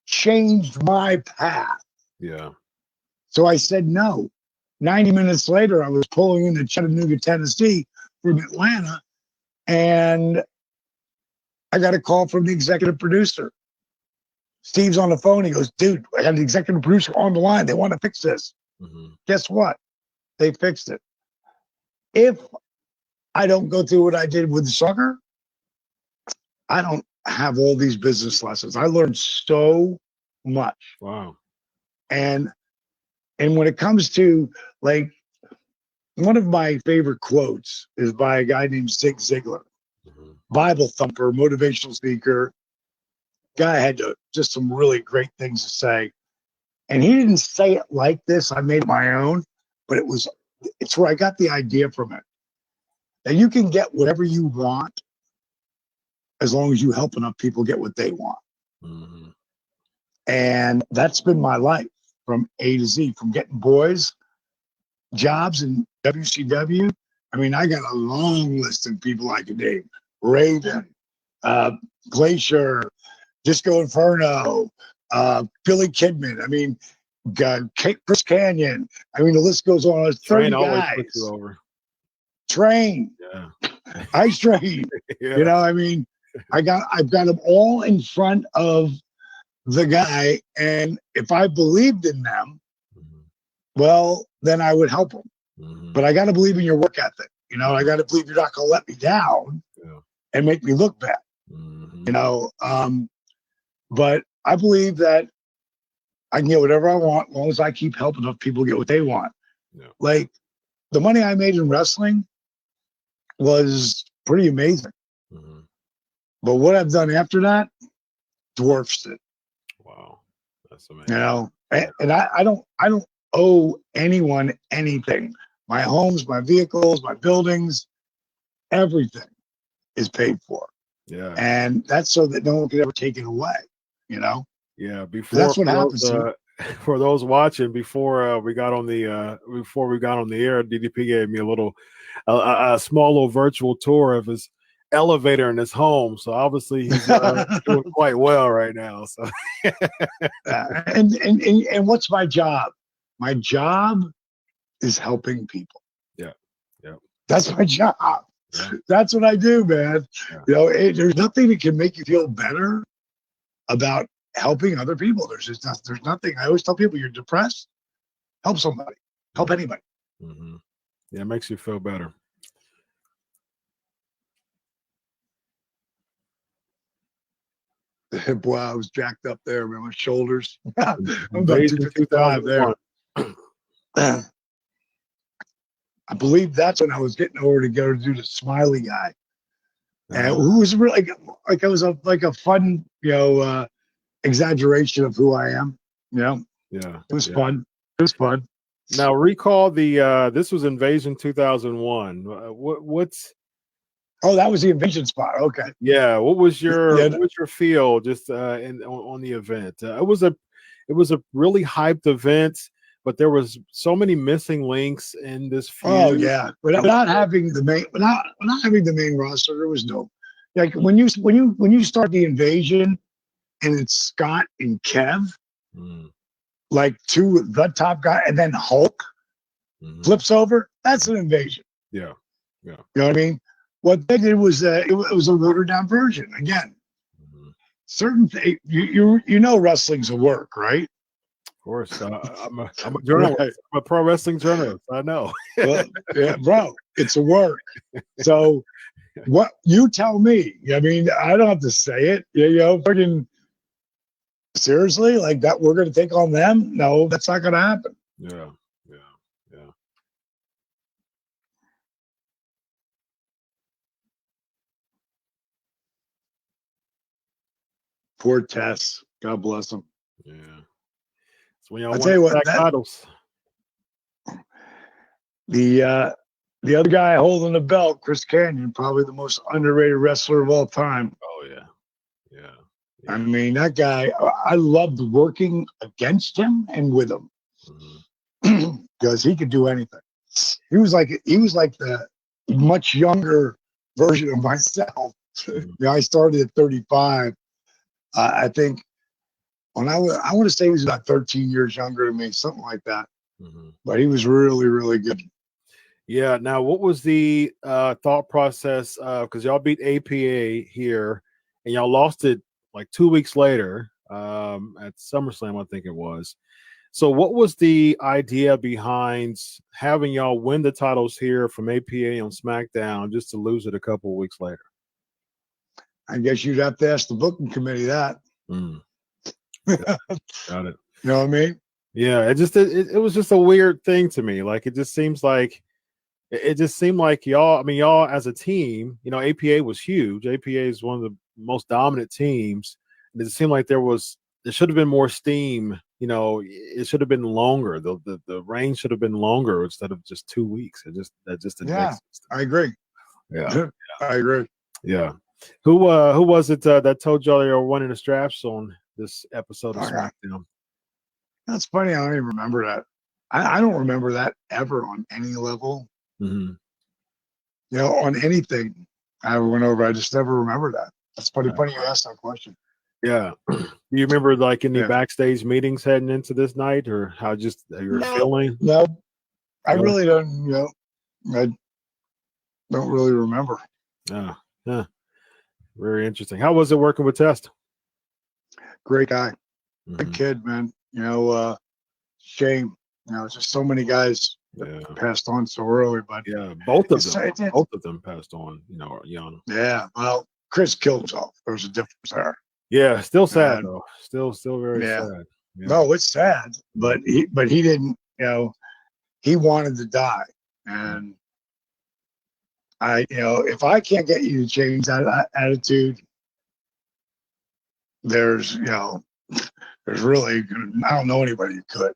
changed my path. Yeah. So I said no. 90 minutes later, I was pulling into Chattanooga, Tennessee from Atlanta, and I got a call from the executive producer. Steve's on the phone. He goes, dude, I got the executive producer on the line. They want to fix this. Guess what? They fixed it. If I don't go through what I did with the sucker, I don't have all these business lessons. I learned so much. Wow. And when it comes to, like, one of my favorite quotes is by a guy named Zig Ziglar, Bible thumper, motivational speaker. Guy had just some really great things to say. And he didn't say it like this. I made it my own, but it's where I got the idea from it. That you can get whatever you want as long as you help enough people get what they want. And that's been my life from A to Z, from getting boys jobs in WCW. I mean, I got a long list of people I could name. Raven, Glacier, Disco Inferno, Billy Kidman. I mean, Chris Kanyon. I mean, the list goes on. 30 Train guys. always puts you over. Train. Yeah. Ice Train. Yeah. You know, I mean, I've got them all in front of the guy, and if I believed in them, well, then I would help them. But I got to believe in your work ethic. You know, I got to believe you're not going to let me down and make me look bad. You know, but I believe that I can get whatever I want as long as I keep helping enough people get what they want. Like the money I made in wrestling was pretty amazing. But what I've done after that dwarfs it. Wow. That's amazing. You know, and I don't owe anyone anything. My homes, my vehicles, my buildings, everything is paid for. Yeah. And that's so that no one can ever take it away, you know? Yeah. Before That's what happens. For those watching, before we got on the air, DDP gave me a small little virtual tour of his elevator in his home. So obviously he's doing quite well right now. So and what's my job? My job is helping people. Yeah. Yeah. That's my job. Yeah. That's what I do, man. Yeah. You know, there's nothing that can make you feel better about helping other people. There's nothing. I always tell people, you're depressed, help somebody, help anybody. Yeah, it makes you feel better. Boy, I was jacked up there, man. My shoulders. I'm about 255 there. I believe that's when I was getting over to go to do the smiley guy, and who was really like I was like a fun, you know, exaggeration of who I am. You know, yeah, it was fun. It was fun. Now recall the this was Invasion 2001. What's that was the Invasion spot. Okay. Yeah. What was your feel just on the event? It was a really hyped event, but there was so many missing links in this feud. Oh yeah, without having the main roster, there was no, like when you start the Invasion, and it's Scott and Kev, like the top guy, and then Hulk flips over. That's an Invasion. Yeah, yeah. You know what I mean? What they did was it was a watered down version. Again, certain things you know wrestling's a work, right? Of course, I'm a journalist. Right. I'm a pro wrestling journalist. I know. Well, yeah, bro, it's a work. So, what you tell me? I mean, I don't have to say it. You know, freaking seriously, like that. We're going to take on them? No, that's not going to happen. Yeah. Poor Tess. God bless him. Yeah. when y'all I'll tell you what, titles. The other guy holding the belt, Chris Kanyon, probably the most underrated wrestler of all time. Oh yeah. I mean, that guy, I loved working against him and with him because he could do anything. He was like the much younger version of myself. I started at 35. I think when I want to say he was about 13 years younger than me, something like that. But he was really, really good. Yeah. Now, what was the thought process? Because y'all beat APA here, and y'all lost it like 2 weeks later at SummerSlam, I think it was. So, what was the idea behind having y'all win the titles here from APA on SmackDown just to lose it a couple of weeks later? I guess you'd have to ask the booking committee that. Got it. You know what I mean? Yeah, it was just a weird thing to me. Like, it just seems like it just seemed like y'all. I mean, y'all as a team, you know, APA was huge. APA is one of the most dominant teams. And it seemed like there should have been more steam. You know, it should have been longer. The reign should have been longer instead of just 2 weeks. That just didn't make sense. I agree. Yeah, I agree. Yeah. Who was it that told y'all they were winning the straps on this episode of SmackDown? That's funny. I don't even remember that. I don't remember that ever on any level. You know, on anything I ever went over. I just never remember that. That's funny you asked that question. Yeah. Do you remember like any backstage meetings heading into this night, or how you were feeling? No, I really don't. You know, I don't really remember. Yeah. Very interesting. How was it working with Test? Great guy. Good kid, man. You know, shame. You know, just so many guys passed on so early, but both of them passed on, you know, young. Yeah, well, Chris killed himself. There's a difference there. Yeah, still sad though. Still very sad. Yeah. No, it's sad, but he didn't. You know, he wanted to die, and if I can't get you to change that attitude, there's really, I don't know anybody who could.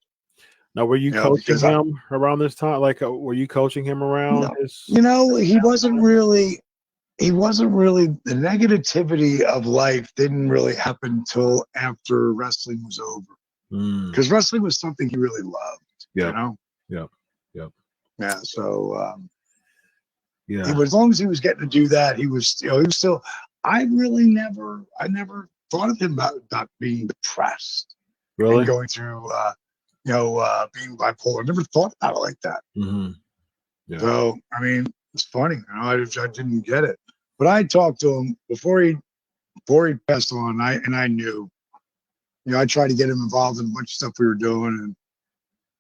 Now, were you coaching him around this time? Like, were you coaching him around? No, he wasn't really. He wasn't really. The negativity of life didn't really happen until after wrestling was over. Because wrestling was something he really loved. You know. Yeah. So. As long as he was getting to do that, he was still. I never thought of him about being depressed. Really? And going through. Being bipolar. I never thought about it like that. So, I mean, it's funny. I didn't get it. But I talked to him before he passed on, and I knew. I tried to get him involved in a bunch of stuff we were doing,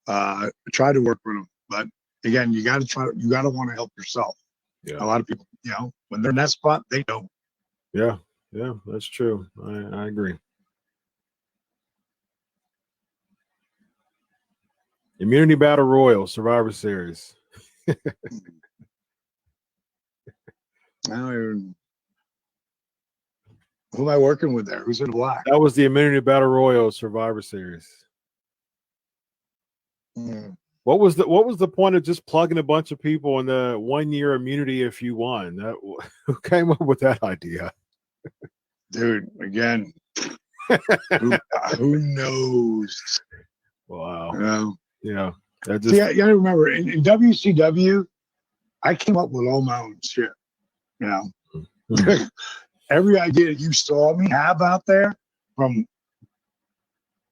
and tried to work with him. But again, you got to want to help yourself. Yeah. A lot of people, when they're in that spot, they don't. Yeah, that's true. I agree. Immunity Battle Royal, Survivor Series. Who am I working with there? Who's in black? That was the Immunity Battle Royal Survivor Series. What was the point of just plugging a bunch of people in the 1 year immunity if you won? Who came up with that idea? Dude, again, who knows? Wow. Yeah. You gotta remember in WCW, I came up with all my own shit. Every idea you saw me have out there, from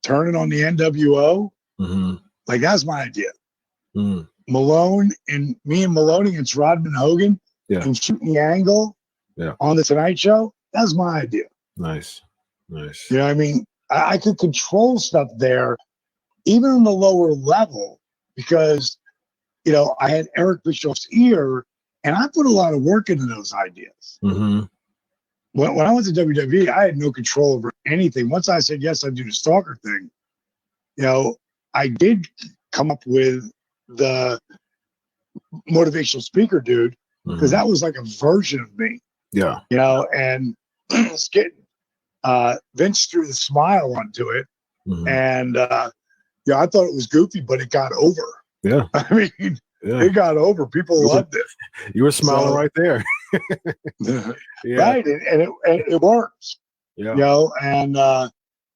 turning on the NWO, like that's my idea. Malone and Malone against Rodman Hogan and shooting the angle on the Tonight Show, that's my idea. Nice. You know what I mean? I could control stuff there, even on the lower level, because I had Eric Bischoff's ear, and I put a lot of work into those ideas. When I went to WWE, I had no control over anything. Once I said yes, I'd do the Stalker thing. I did come up with the motivational speaker dude, because that was like a version of me. Yeah. And Vince threw the smile onto it, and I thought it was goofy, but it got over. Yeah. I mean, it got over. People loved it. You were smiling right there. Right. And it works. Yeah. You know, and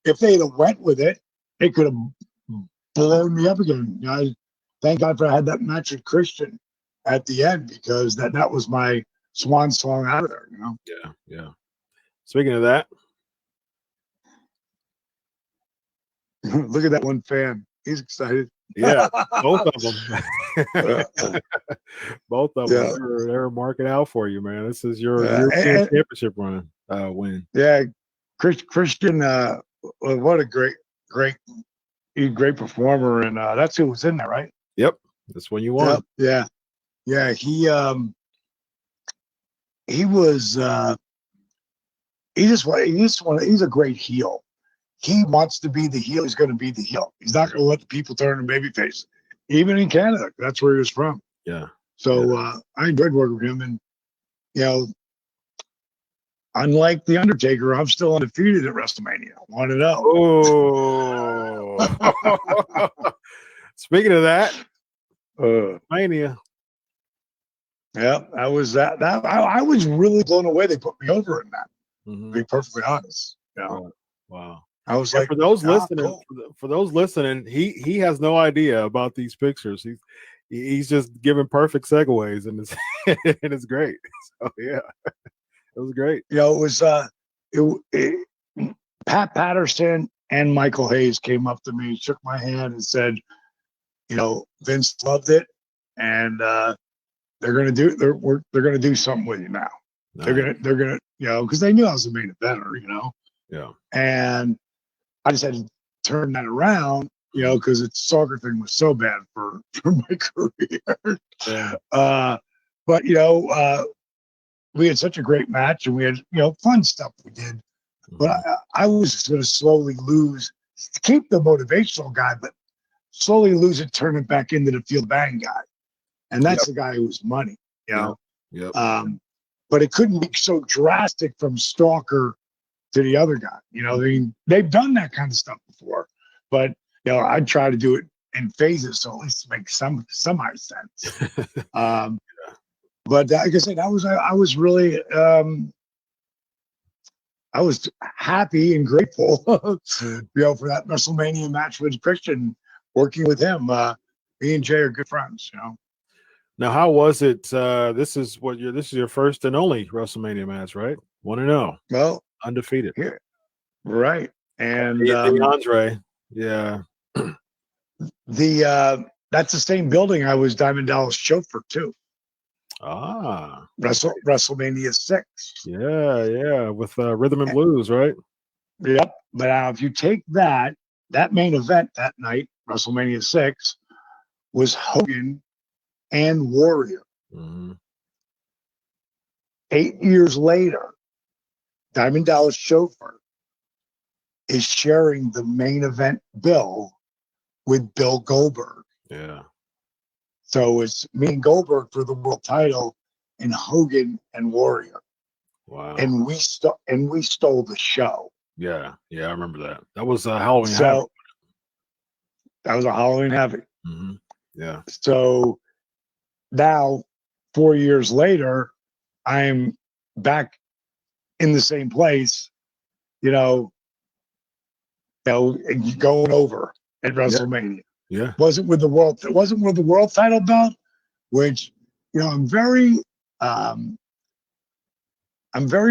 if they'd have went with it, it could have blown me up again. You know, thank God for I had that match with Christian at the end, because that was my swan song out of there, you know? Yeah. Speaking of that. Look at that one fan. He's excited. Yeah, both of them. Both of them. They're marking out for you, man. This is your European championship win. Yeah, Christian, what a great performer, and that's who was in there, right? Yep, that's when you won. Yeah. He was he's a great heel. He wants to be the heel. He's going to be the heel. He's not going to let the people turn him babyface, even in Canada. That's where he was from. Yeah. So I enjoyed working with him, and you know, unlike the Undertaker, I'm still undefeated at WrestleMania. Want to know? Oh. Speaking of that, Mania. Yeah, I was I was really blown away. They put me over in that. Mm-hmm. To be perfectly honest. You know? Wow. I was like, for those listening, cool. for those listening, he has no idea about these pictures. He's just giving perfect segues, and it's great. So yeah, it was great. You know, it was Pat Patterson and Michael Hayes came up to me, shook my hand, and said, you know, Vince loved it, and they're gonna do something with you now. Nice. They're gonna you know, because they knew I was the main eventer, you know. Yeah. And I just had to turn that around, you know, because the Stalker thing was so bad for my career. Yeah. But you know, we had such a great match, and we had, you know, fun stuff we did. Mm-hmm. But I was going to slowly lose, keep the motivational guy, but slowly lose it, turn it back into the field bang guy, and that's the guy who was money, you know. Yep. But it couldn't be so drastic from Stalker to the other guy. You know, I mean, they've done that kind of stuff before, but you know, I'd try to do it in phases, so at least it makes some sense. But like I said, I was really I was happy and grateful, you know, for that WrestleMania match with Christian. Working with him, me and Jay are good friends, you know. Now, how was it? This is your first and only WrestleMania match, right? 1-0. Well, undefeated. Yeah, right. And Andre, yeah. That's the same building I was Diamond Dallas chauffeur too. Ah, WrestleMania 6. Yeah, with Rhythm and Blues, right? Yep. But if you take that main event that night, WrestleMania 6, was Hogan and Warrior. Mm-hmm. 8 years later, Diamond Dallas chauffeur is sharing the main event bill with Bill Goldberg. Yeah. So it's me and Goldberg for the world title, and Hogan and Warrior. Wow. And we stole the show. Yeah, I remember that. That was Halloween Heavy. Havoc. That was a Halloween Heavy. Mm-hmm. Yeah. So now, 4 years later, I'm back in the same place, you know, going over at WrestleMania. Yeah. Wasn't with the world title belt, which, you know, I'm very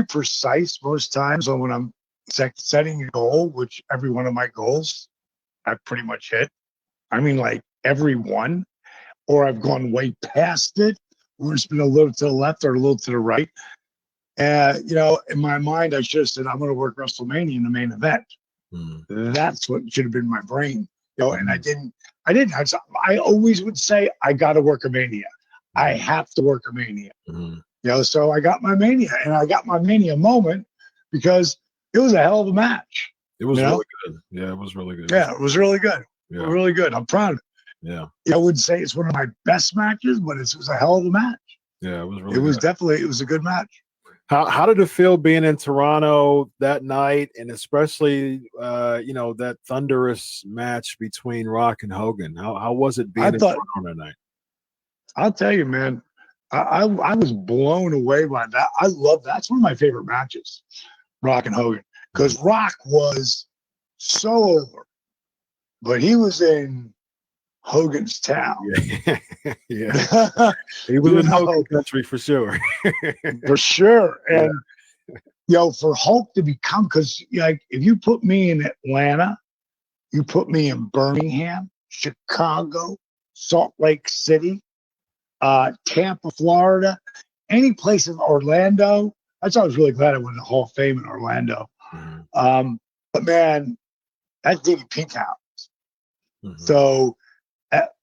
precise most times on when I'm setting a goal, which every one of my goals I've pretty much hit. I mean, like every one, or I've gone way past it, or it's been a little to the left or a little to the right. You know, in my mind, I should have said, I'm going to work WrestleMania in the main event. Mm. That's what should have been my brain. You know, and I didn't. I always would say, I got to work a Mania. I have to work a Mania. Mm-hmm. You know, so I got my Mania, and I got my Mania moment because it was a hell of a match. It was really good. Yeah, it was really good. Yeah, it was really good. Yeah. Really good. I'm proud of it. Yeah. I wouldn't say it's one of my best matches, but it was a hell of a match. Yeah, it was really It was definitely, it was a good match. How did it feel being in Toronto that night, and especially that thunderous match between Rock and Hogan? How was it being in Toronto that night? I'll tell you, man, I was blown away by that. I love that. That's one of my favorite matches, Rock and Hogan, because Rock was so over, but he was in Hogan's town. Yeah. He was in Hogan country for sure. For sure. And for Hulk to become, because like if you put me in Atlanta, you put me in Birmingham, Chicago, Salt Lake City, Tampa, Florida, any place in Orlando. That's why I was really glad I went to the Hall of Fame in Orlando. Mm-hmm. But man, that's DDP town. Mm-hmm. So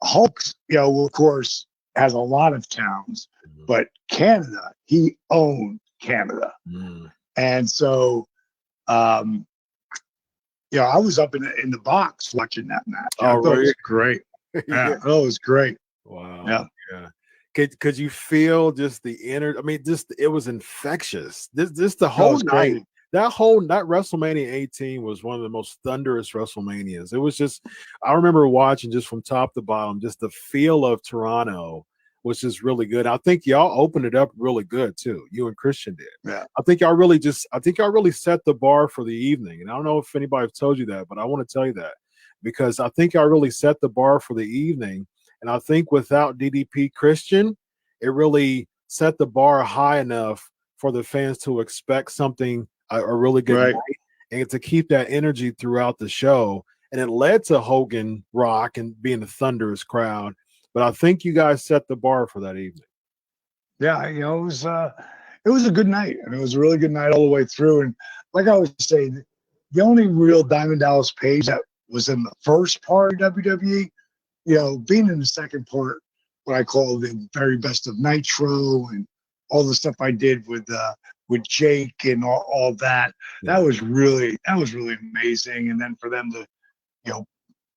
Hulk's, of course, has a lot of towns, but Canada, he owned Canada. And so, I was up in the box watching that match. I thought it was great. Yeah, it was great. Wow. Yeah. Could you feel just the energy? I mean, it was infectious. This the whole night. Great. That WrestleMania 18 was one of the most thunderous WrestleManias. It was just, I remember watching just from top to bottom, just the feel of Toronto was just really good. I think y'all opened it up really good too. You and Christian did. Yeah. I think y'all really set the bar for the evening. And I don't know if anybody told you that, but I want to tell you that because I think y'all really set the bar for the evening. And I think without DDP Christian, it really set the bar high enough for the fans to expect something a really good night and to keep that energy throughout the show. And it led to Hogan, Rock, and being a thunderous crowd. But I think you guys set the bar for that evening. Yeah, it was a good night. I mean, it was a really good night all the way through. And like I always say, the only real Diamond Dallas Page that was in the first part of WWE, being in the second part, what I call the very best of Nitro and all the stuff I did with Jake and all that. That was really amazing. And then for them to,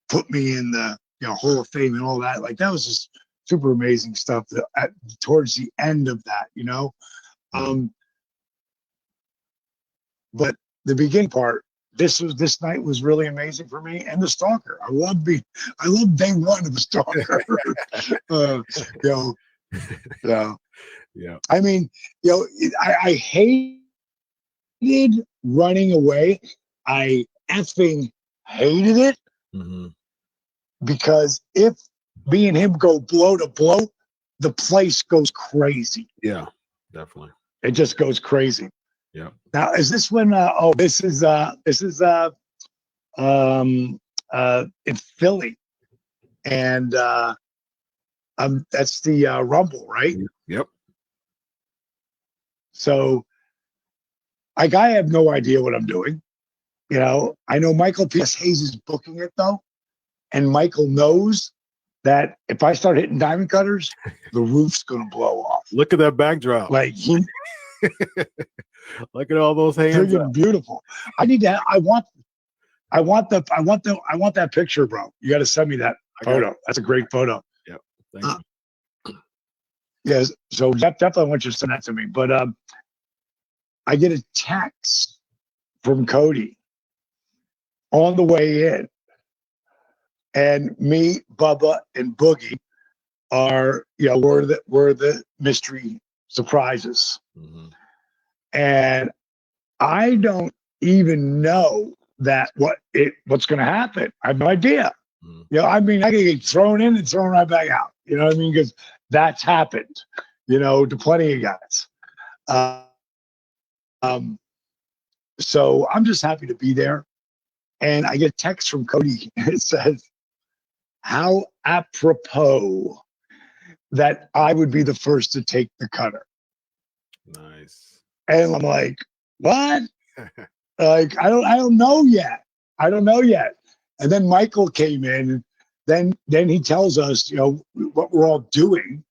put me in the Hall of Fame and all that, like that was just super amazing stuff towards the end of that, But the beginning part, this night was really amazing for me, and the Stalker. I love day one of the Stalker. Yeah. I mean, I hated running away. I effing hated it because if me and him go blow to blow, the place goes crazy. Yeah, definitely. It just goes crazy. Yeah. Now, is this when? This is in Philly, and that's the Rumble, right? Yep. So, I have no idea what I'm doing. I know Michael P.S. Hayes is booking it though, and Michael knows that if I start hitting diamond cutters, the roof's gonna blow off. Look at that backdrop. Like look at all those hands. Beautiful. I want that picture, bro. You got to send me that photo. That's a great photo. Yeah. Thank you. Yes. So definitely want you to send that to me. But I get a text from Cody on the way in, and me, Bubba, and Boogie are we're the mystery surprises. Mm-hmm. And I don't even know what's going to happen. I have no idea. I mean, I can get thrown in and thrown right back out. You know what I mean? Because that's happened, to plenty of guys. So I'm just happy to be there. And I get a text from Cody. It says, how apropos that I would be the first to take the cutter. Nice. And I'm like, what? Like, I don't know yet. And then Michael came in. Then he tells us, what we're all doing.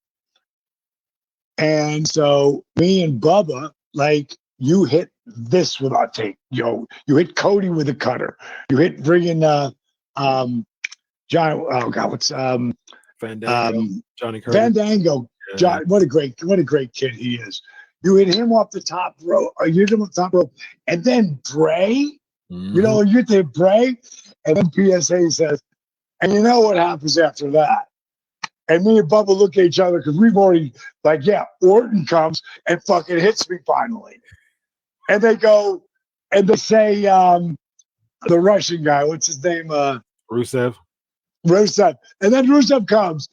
And so me and Bubba, like, you hit this without tape. You hit Cody with a cutter. You hit friggin' John. Oh God, what's Fandango? Johnny Curtis. Fandango. Yeah. John, what a great kid he is. You hit him off the top rope, or you hit him off the top rope, and then Bray. You know, you did Bray, and then PSA says, and you know what happens after that? And me and Bubba look at each other because we've already, like, yeah, Orton comes and fucking hits me finally. And they go, and they say, the Russian guy, what's his name? Rusev. And then Rusev comes.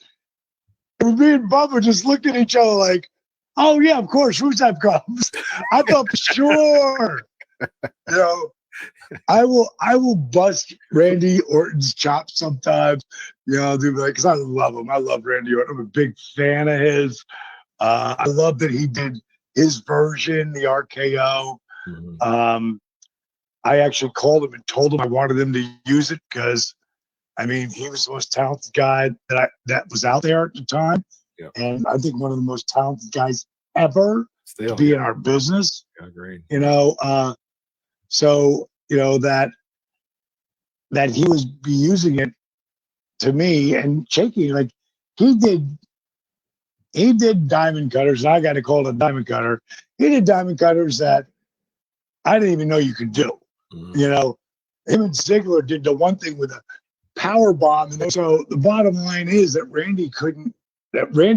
And me and Bubba just looked at each other like, oh, yeah, of course, Rusev comes. I thought, sure. You know, I will bust Randy Orton's chops sometimes, you know, because I love him. I love Randy Orton. I'm a big fan of his. I love that he did his version, the RKO. I actually called him and told him I wanted him to use it because, I mean, he was the most talented guy that was out there at the time. Yeah. And I think one of the most talented guys ever to be in our business. I agree. You know, so, you know, that he was using it to me and shaking, like he did diamond cutters, and I got to call it a diamond cutter. He did diamond cutters that I didn't even know you could do. You know, him and Ziggler did the one thing with a power bomb. And so the bottom line is that Randy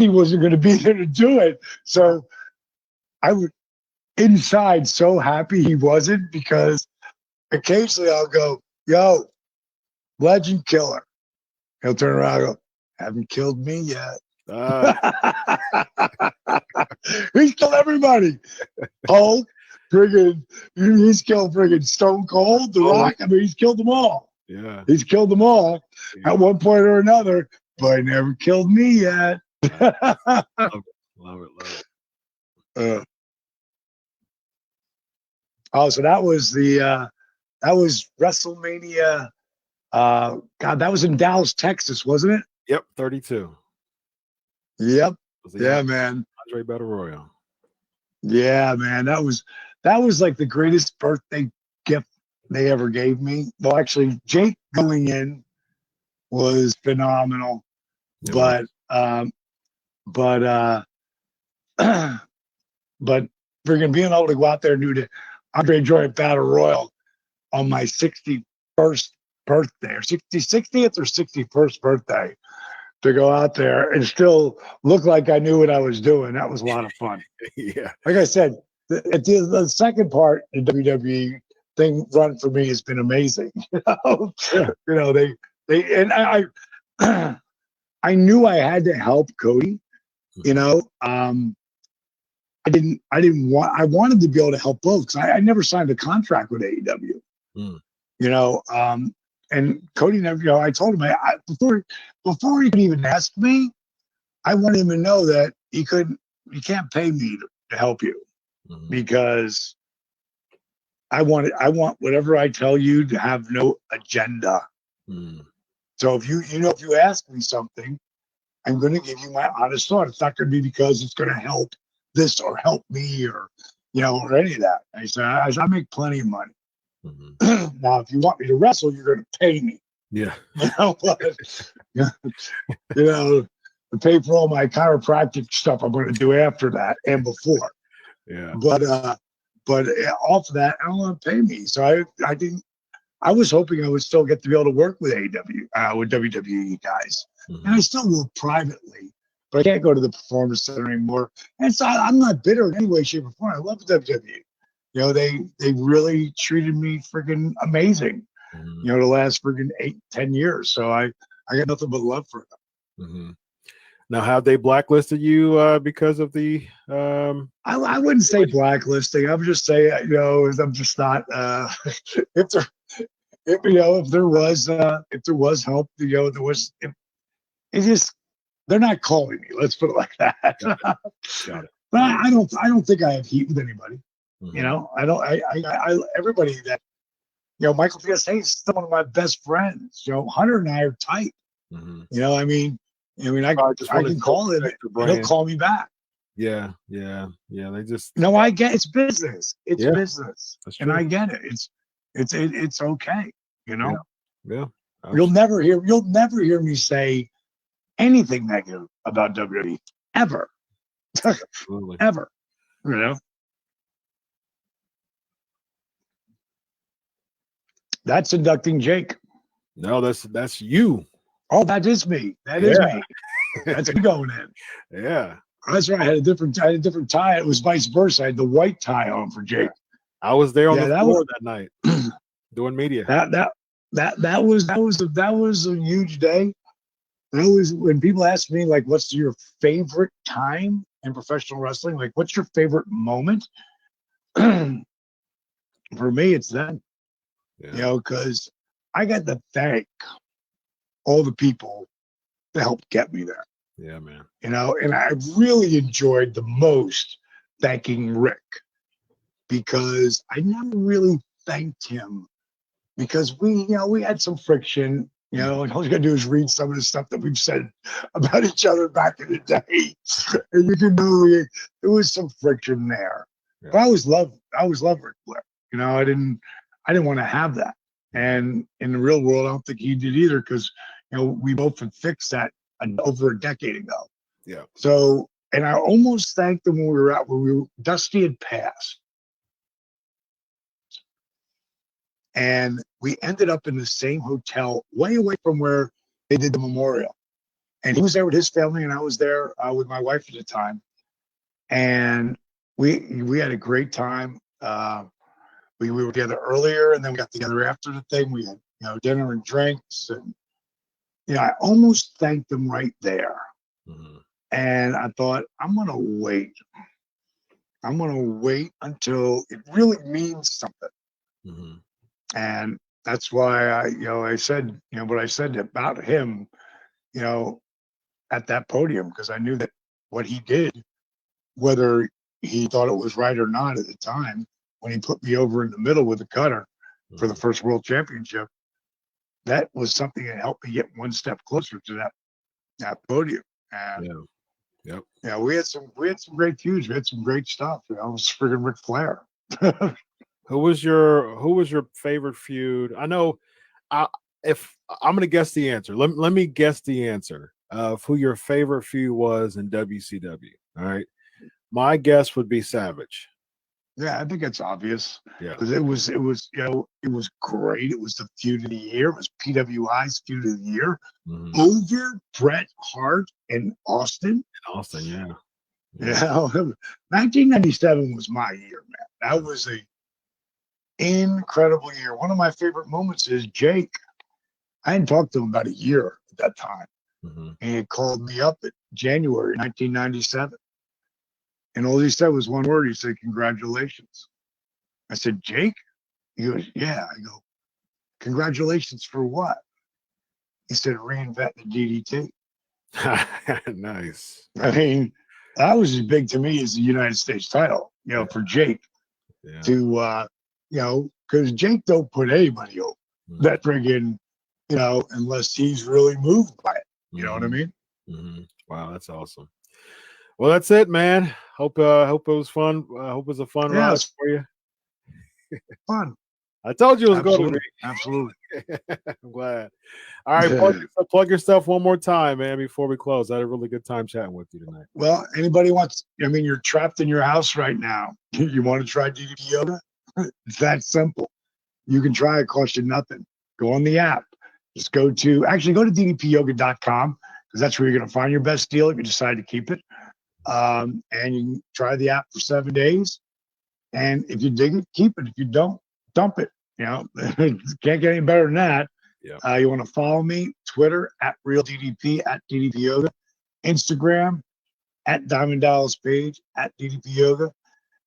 wasn't going to be there to do it. So I was inside so happy he wasn't, because occasionally I'll go, yo, legend killer. He'll turn around and go, haven't killed me yet. He's killed everybody. Hulk, friggin', he's killed friggin' Stone Cold, The Rock. I mean, he's killed them all. Yeah. He's killed them all at one point or another, but he never killed me yet. Love it. So that was that was WrestleMania. God, that was in Dallas, Texas, wasn't it? Yep, 32. Yep. Yeah, man. Andre Battle Royal. Yeah, man. That was like the greatest birthday gift they ever gave me. Well, actually, Jake going in was phenomenal. But freaking being able to go out there and do the Andre Joint Battle Royal on my 61st birthday, or 60th or 61st birthday, to go out there and still look like I knew what I was doing. That was a lot of fun. Yeah. Like I said, the second part of the WWE thing run for me has been amazing. You know, they and I knew I had to help Cody. You know, I wanted to be able to help both, because I never signed a contract with AEW. You know, and Cody never, you know, I told him before he could even ask me, I wanted him to know that you can't pay me to help you, because I want whatever I tell you to have no agenda. So if you ask me something, I'm going to give you my honest thought. It's not going to be because it's going to help this or help me, or, you know, or any of that. I said, I make plenty of money. Now, if you want me to wrestle, you're going to pay me. Yeah. You know, you know, to pay for all my chiropractic stuff I'm going to do after that and before. Yeah. But off of that, I don't want to pay me. So I was hoping I would still get to be able to work with AEW, with WWE guys. And I still will privately, but I can't go to the Performance Center anymore. And so I'm not bitter in any way, shape, or form. I love WWE. You know, they really treated me freaking amazing, you know, the last freaking 8-10 years. So I got nothing but love for them. Now, have they blacklisted you because of the? I wouldn't say blacklisting. I would just say, you know, I'm just not. If there was help, you know, it's just they're not calling me. Let's put it like that. Got it. But I don't think I have heat with anybody. You know, I everybody that, you know, Michael P.S. Hayes is still one of my best frids. You know, Hunter and I are tight. You know, I can call him and he'll call me back. Yeah. They just. No, I get it's business. It's business, and I get it. It's okay. You know. Yeah. You'll never hear me say anything negative about WWE ever. Absolutely. Ever. You know, that's inducting Jake. No, that's you. Oh, that is me. That is me. That's me going in. Yeah. That's right. I had a different tie. It was vice versa. I had the white tie on for Jake. I was there on the floor that night doing media. That was a huge day. That was when people ask me, like, what's your favorite time in professional wrestling? Like, what's your favorite moment? For me, it's then. You know, because I got to thank all the people that helped get me there. Yeah, man. You know, and I really enjoyed the most thanking Rick, because I never really thanked him, because we had some friction, you know, and all you gotta do is read some of the stuff that we've said about each other back in the day. And you can know there was some friction there. Yeah. But I always loved Ric Flair. You know, I didn't want to have that. And in the real world, I don't think he did either, because, you know, we both had fixed that over a decade ago. Yeah. So, and I almost thanked him when we were out, Dusty had passed. And we ended up in the same hotel, way away from where they did the memorial. And he was there with his family, and I was there with my wife at the time. And we had a great time. We were together earlier, and then we got together after the thing. We had, you know, dinner and drinks, and, you know, I almost thanked them right there. Mm-hmm. And I thought, I'm gonna wait. I'm gonna wait until it really means something. Mm-hmm. And that's why I said, you know, what I said about him, you know, at that podium, because I knew that what he did, whether he thought it was right or not at the time, when he put me over in the middle with the cutter for the first world championship, that was something that helped me get one step closer to that podium. And yeah, we had some great feuds. We had some great stuff. You know, it was friggin' Ric Flair. Who was your favorite feud? I know. If I'm going to guess the answer, let me guess the answer of who your favorite feud was in WCW. All right, my guess would be Savage. Yeah, I think it's obvious. Yeah, because it was you know, it was great. It was the feud of the year. It was PWI's feud of the year over Bret Hart and Austin. Yeah. You know, 1997 was my year, man. That was a incredible year. One of my favorite moments is Jake. I hadn't talked to him about a year at that time. And he called me up in January 1997. And all he said was one word. He said, "Congratulations." I said, "Jake?" He goes, "Yeah." I go, "Congratulations for what?" He said, "Reinvent the DDT." Nice. I mean, that was as big to me as the United States title, you know, for Jake to, you know, because Jake don't put anybody over that friggin', you know, unless he's really moved by it. You know what I mean? Wow, that's awesome. Well, that's it, man. Hope it was fun. Hope it was a fun ride for you. Fun. I told you it was going to be. Absolutely. I'm glad. All right, plug your stuff one more time, man, before we close. I had a really good time chatting with you tonight. Well, anybody wants, I mean, you're trapped in your house right now. You want to try DDP Yoga? It's that simple. You can try it, cost you nothing. Go on the app. Just go to DDPyoga.com, because that's where you're going to find your best deal if you decide to keep it. And you can try the app for 7 days. And if you dig it, keep it. If you don't, dump it. You know, can't get any better than that. Yeah. You want to follow me, Twitter @RealDDP, @DDPYoga, Instagram @Diamond Dallas Page, @DDPYoga.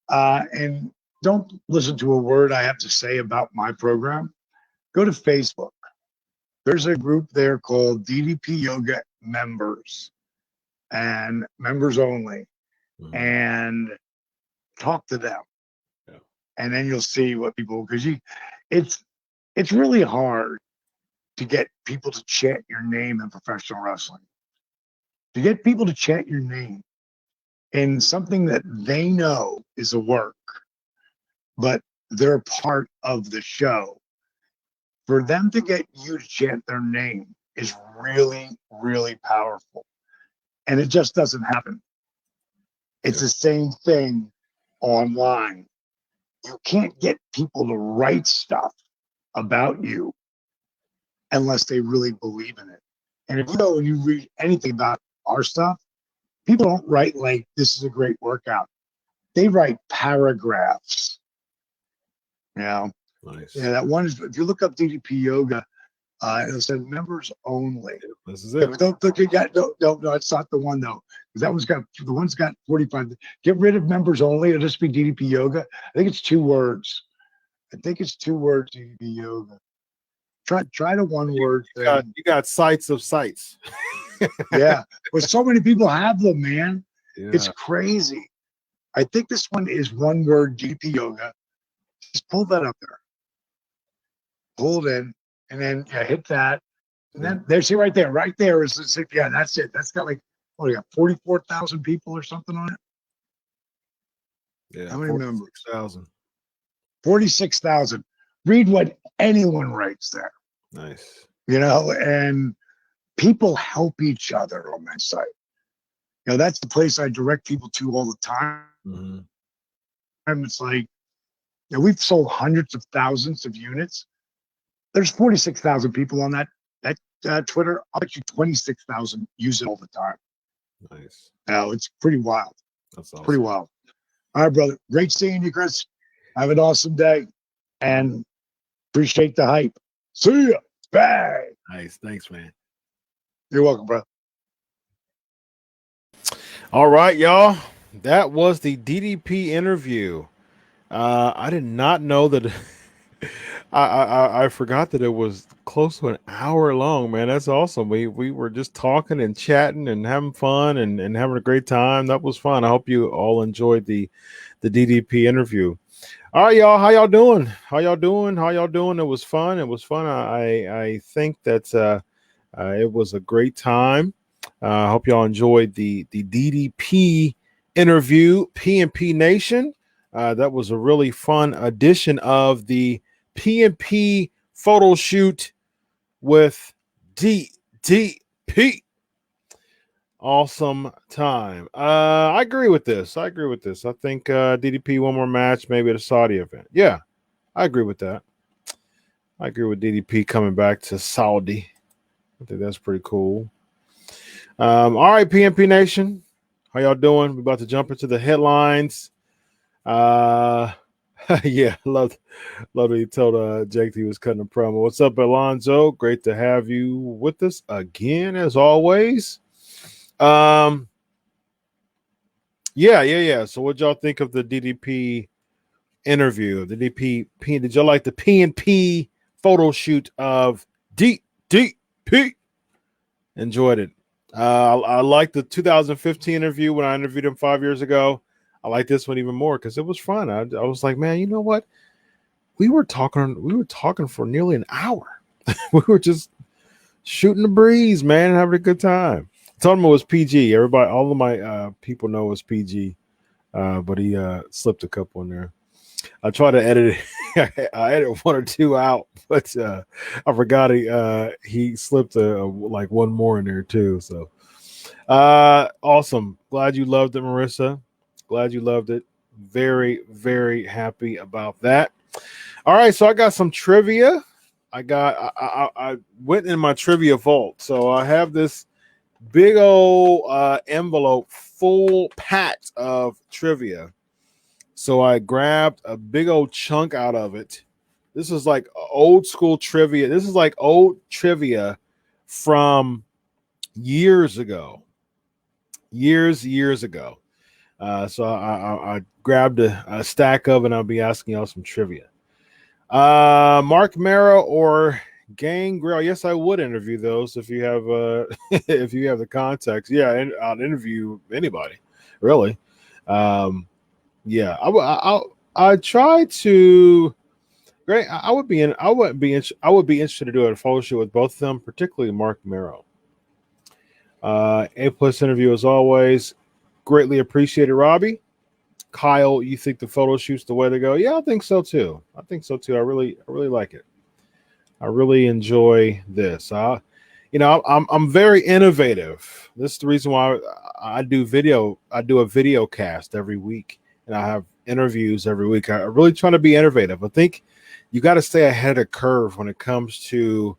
And don't listen to a word I have to say about my program. Go to Facebook. There's a group there called DDP Yoga Members, and members only, and talk to them. Yeah. And then you'll see what people, because it's really hard to get people to chant your name in professional wrestling. To get people to chant your name in something that they know is a work, but they're part of the show. For them to get you to chant their name is really, really powerful. And it just doesn't happen. It's the same thing online. You can't get people to write stuff about you unless they really believe in it. And if you know, when you read anything about our stuff, people don't write like, this is a great workout. They write paragraphs. Nice. Yeah, that one is, if you look up DDP Yoga, it said members only. This is it. Don't look at no, it's not the one though. That one's got, the one's got 45. Get rid of members only. It'll just be DDP Yoga. I think it's 2 words. DDP Yoga. Try the one word thing. You got sites of sites. Yeah, but so many people have them, man. Yeah. It's crazy. I think this one is one word, DDP Yoga. Just pull that up there. Pull it in, and then hit that. And then there's right there. Right there is that's it. That's got like, what, you got 44,000 people or something on it? Yeah. How many members? 46,000. 46,000. Read what anyone writes there. Nice. And people help each other on that site. That's the place I direct people to all the time. Mm-hmm. It's like, we've sold hundreds of thousands of units. There's 46,000 people on that Twitter. I'll bet you 26,000 use it all the time. Nice. It's pretty wild. That's awesome. Pretty wild. All right, brother. Great seeing you, Chris. Have an awesome day. And appreciate the hype. See ya. Bye. Nice. Thanks, man. You're welcome, bro. All right, y'all. That was the DDP interview. I did not know that. I forgot that it was close to an hour long, man. That's awesome. We were just talking and chatting and having fun and having a great time. That was fun. I hope you all enjoyed the DDP interview. All right, y'all. How y'all doing? It was fun. I think that it was a great time. I hope y'all enjoyed the DDP interview, P&P Nation. That was a really fun edition of the P&P Photo Shoot with DDP. Awesome time. I agree with this. I think DDP one more match, maybe at a Saudi event. Yeah, I agree with that. I agree with DDP coming back to Saudi. I think that's pretty cool. All right, P&P Nation. How y'all doing? We're about to jump into the headlines. Yeah, love that he told Jake he was cutting a promo. What's up, Alonzo? Great to have you with us again, as always. Yeah. So what y'all think of the DDP interview? The DDP, did y'all like the P&P photo shoot of DDP? Enjoyed it. I liked the 2015 interview when I interviewed him 5 years ago. I like this one even more because it was fun. I was like, man, you know what? We were talking for nearly an hour. We were just shooting the breeze, man, and having a good time. I told him it was PG. Everybody, all of my people know it's PG, but he slipped a couple in there. I tried to edit it. I edited 1 or 2 out, but I forgot he slipped like one more in there too. So awesome. Glad you loved it, Marissa. Glad you loved it. Very, very happy about that. All right, so I got some trivia. I went in my trivia vault. So I have this big old envelope full packed of trivia. So I grabbed a big old chunk out of it. This is like old school trivia. This is like old trivia from years ago. Years ago. So I grabbed a stack of it, and I'll be asking y'all some trivia. Mark Mero or Gangrel? Yes, I would interview those if you have if you have the context. Yeah, and I'll interview anybody, really. Yeah, I try to. Great, I would be interested to do a photo shoot with both of them, particularly Mark Mero. A+ interview as always. Greatly appreciated, Robbie. Kyle, you think the photo shoot's the way to go? Yeah, I think so too. I really like it. I really enjoy this. I'm very innovative. This is the reason why I do video. I do a video cast every week, and I have interviews every week. I really trying to be innovative. I think you got to stay ahead of the curve when it comes to,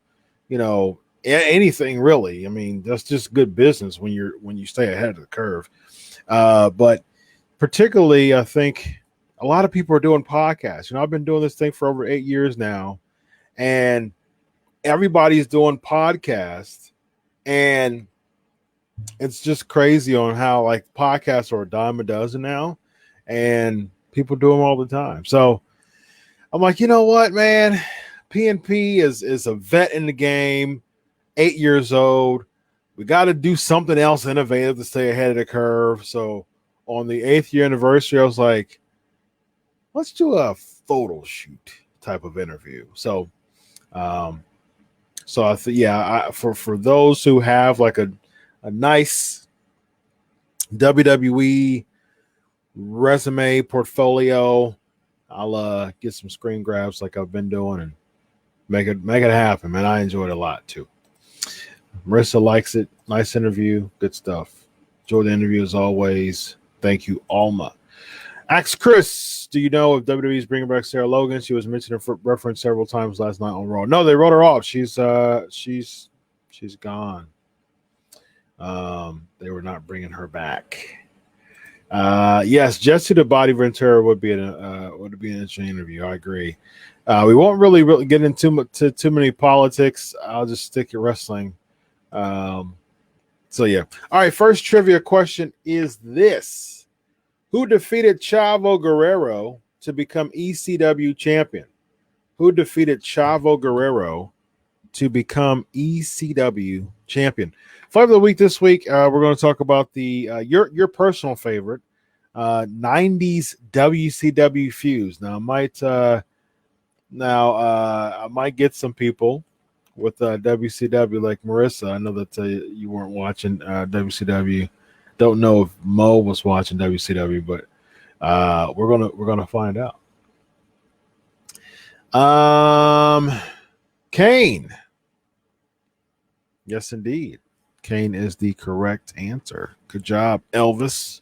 anything really. I mean, that's just good business when you stay ahead of the curve. But particularly, I think a lot of people are doing podcasts. I've been doing this thing for over 8 years now, and everybody's doing podcasts, and it's just crazy on how like podcasts are a dime a dozen now, and people do them all the time. So I'm like, you know what, man? P&P is a vet in the game, 8 years old. We got to do something else innovative to stay ahead of the curve. So on the 8th year anniversary, I was like, let's do a photo shoot type of interview. So, I think, for those who have like a nice WWE resume portfolio, I'll get some screen grabs like I've been doing and make it happen, man. I enjoyed it a lot too. Marissa likes it. Nice interview. Good stuff. Enjoy the interview as always. Thank you, Alma. Ask Chris, do you know if WWE is bringing back Sarah Logan? She was mentioned in reference several times last night on Raw. No, they wrote her off. She's gone. They were not bringing her back. Yes, Jesse the Body Ventura would be an interesting interview. I agree. We won't really get into too many politics. I'll just stick to wrestling. So yeah. All right. First trivia question is this: who defeated Chavo Guerrero to become ECW champion? Who defeated Chavo Guerrero to become ECW champion? Flavor of the week this week, we're going to talk about the your personal favorite 90s WCW Feuds. Now I might get some people with WCW like Marissa. I know that you weren't watching WCW. Don't know if Mo was watching WCW, but we're gonna find out. Kane. Yes, indeed. Kane is the correct answer. Good job, Elvis.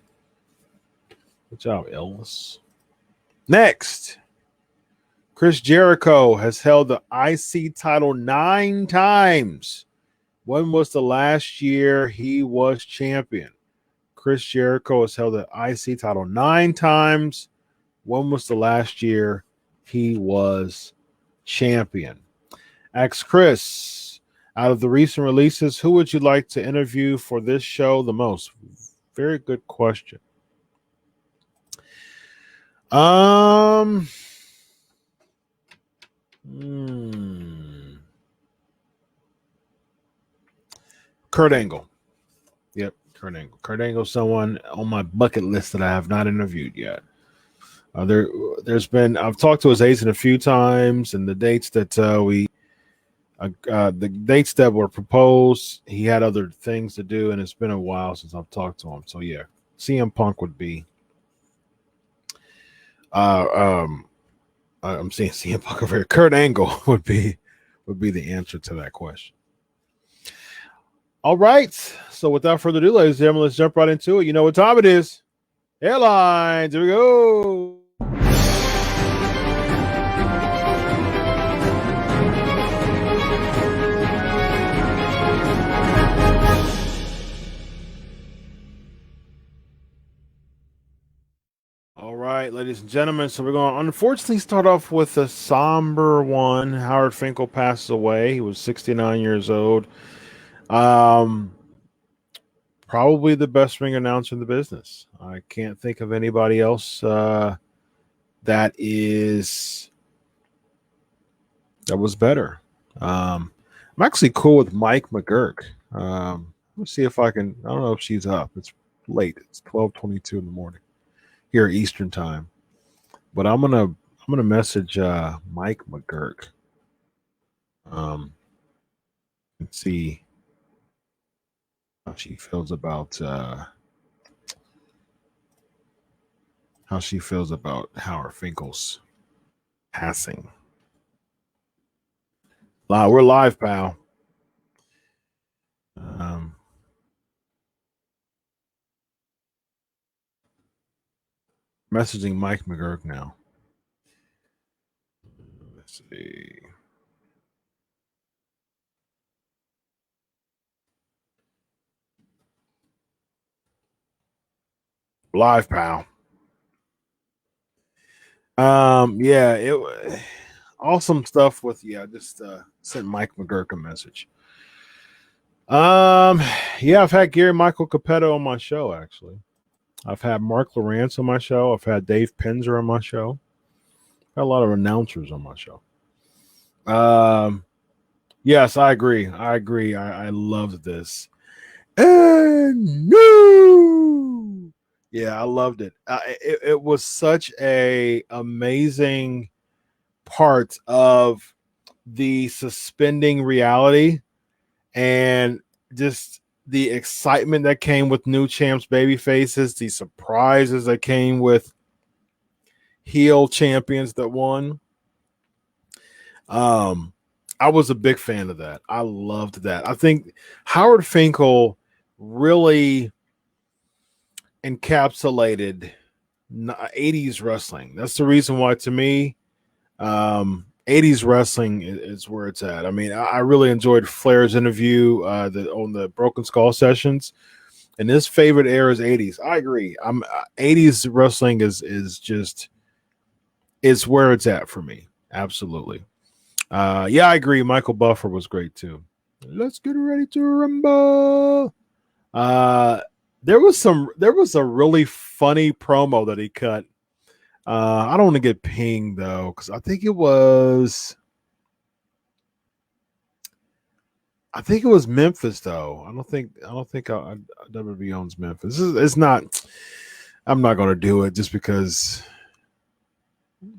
Good job, Elvis. Next, Chris Jericho has held the IC title 9 times. When was the last year he was champion? Chris Jericho has held the IC title 9 times. When was the last year he was champion? Ask Chris, out of the recent releases, who would you like to interview for this show the most? Very good question. Kurt Angle. Yep, Kurt Angle. Kurt Angle, someone on my bucket list that I have not interviewed yet. There's been, I've talked to his agent a few times, and the dates that the dates that were proposed, he had other things to do, and it's been a while since I've talked to him. So yeah, CM Punk would be. I'm seeing CM Punk over here. Kurt Angle would be the answer to that question. All right. So without further ado, ladies and gentlemen, let's jump right into it. You know what time it is. Airlines. Here we go. All right, ladies and gentlemen. So we're going to unfortunately start off with a somber one. Howard Finkel passes away. He was 69 years old. Probably the best ring announcer in the business. I can't think of anybody else that was better. I'm actually cool with Mike McGurk. Let's see if I can. I don't know if she's up. It's late. It's 12:22 in the morning here Eastern time. But I'm gonna message Mike McGurk. And see how she feels about Howard Finkel's passing. We're live, pal. Messaging Mike McGurk now. Let's see. Live, pal. Yeah, it awesome stuff with I just sent Mike McGurk a message. Yeah, I've had Gary Michael Capetto on my show, actually. I've had Mark Lawrence on my show. I've had Dave Penzer on my show. I've had a lot of announcers on my show. Yes, I agree. I loved this. And no, yeah, I loved it. It was such a amazing part of the suspending reality and just the excitement that came with new champs, baby faces, the surprises that came with heel champions that won. I was a big fan of that. I loved that. I think Howard Finkel really encapsulated 80s wrestling. That's the reason why, to me, 80s wrestling is where it's at. I mean, I really enjoyed Flair's interview on the Broken Skull sessions, and his favorite era is 80s. I agree. 80s wrestling is where it's at for me. Absolutely. Yeah, I agree. Michael Buffer was great too. Let's get ready to rumble. There was a really funny promo that he cut. I don't want to get pinged though, because I think it was Memphis though. I don't think WWE owns Memphis. It's not. I'm not going to do it just because.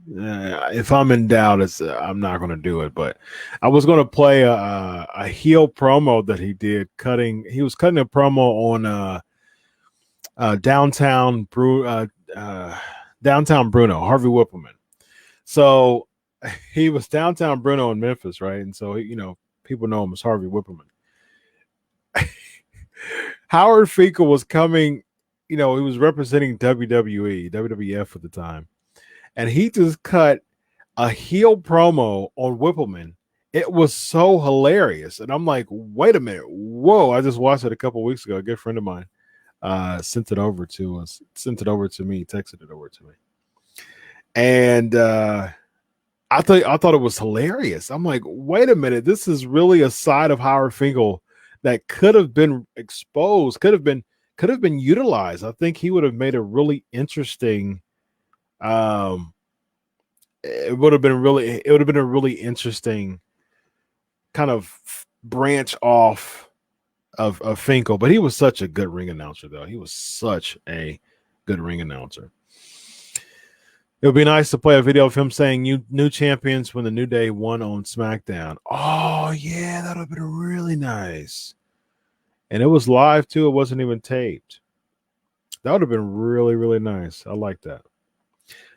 If I'm in doubt, I'm not going to do it. But I was going to play a heel promo that he did. He was cutting a promo on downtown Bruno, Harvey Whippleman. So he was downtown Bruno in Memphis, right? And so people know him as Harvey Whippleman. Howard Finkel was coming. He was representing WWE, WWF at the time. And he just cut a heel promo on Whippleman. It was so hilarious. And I'm like, wait a minute. Whoa. I just watched it a couple of weeks ago. A good friend of mine sent it over to me, texted it over to me. And I thought it was hilarious. I'm like, wait a minute. This is really a side of Howard Finkel that could have been exposed, could have been utilized. I think he would have made a really interesting it would have been a really interesting kind of branch off of Finkel, but he was such a good ring announcer though. He was such a good ring announcer. It would be nice to play a video of him saying new champions when the New Day won on SmackDown. Oh yeah, that would have been really nice. And it was live too. It wasn't even taped. That would have been really, really nice. I like that.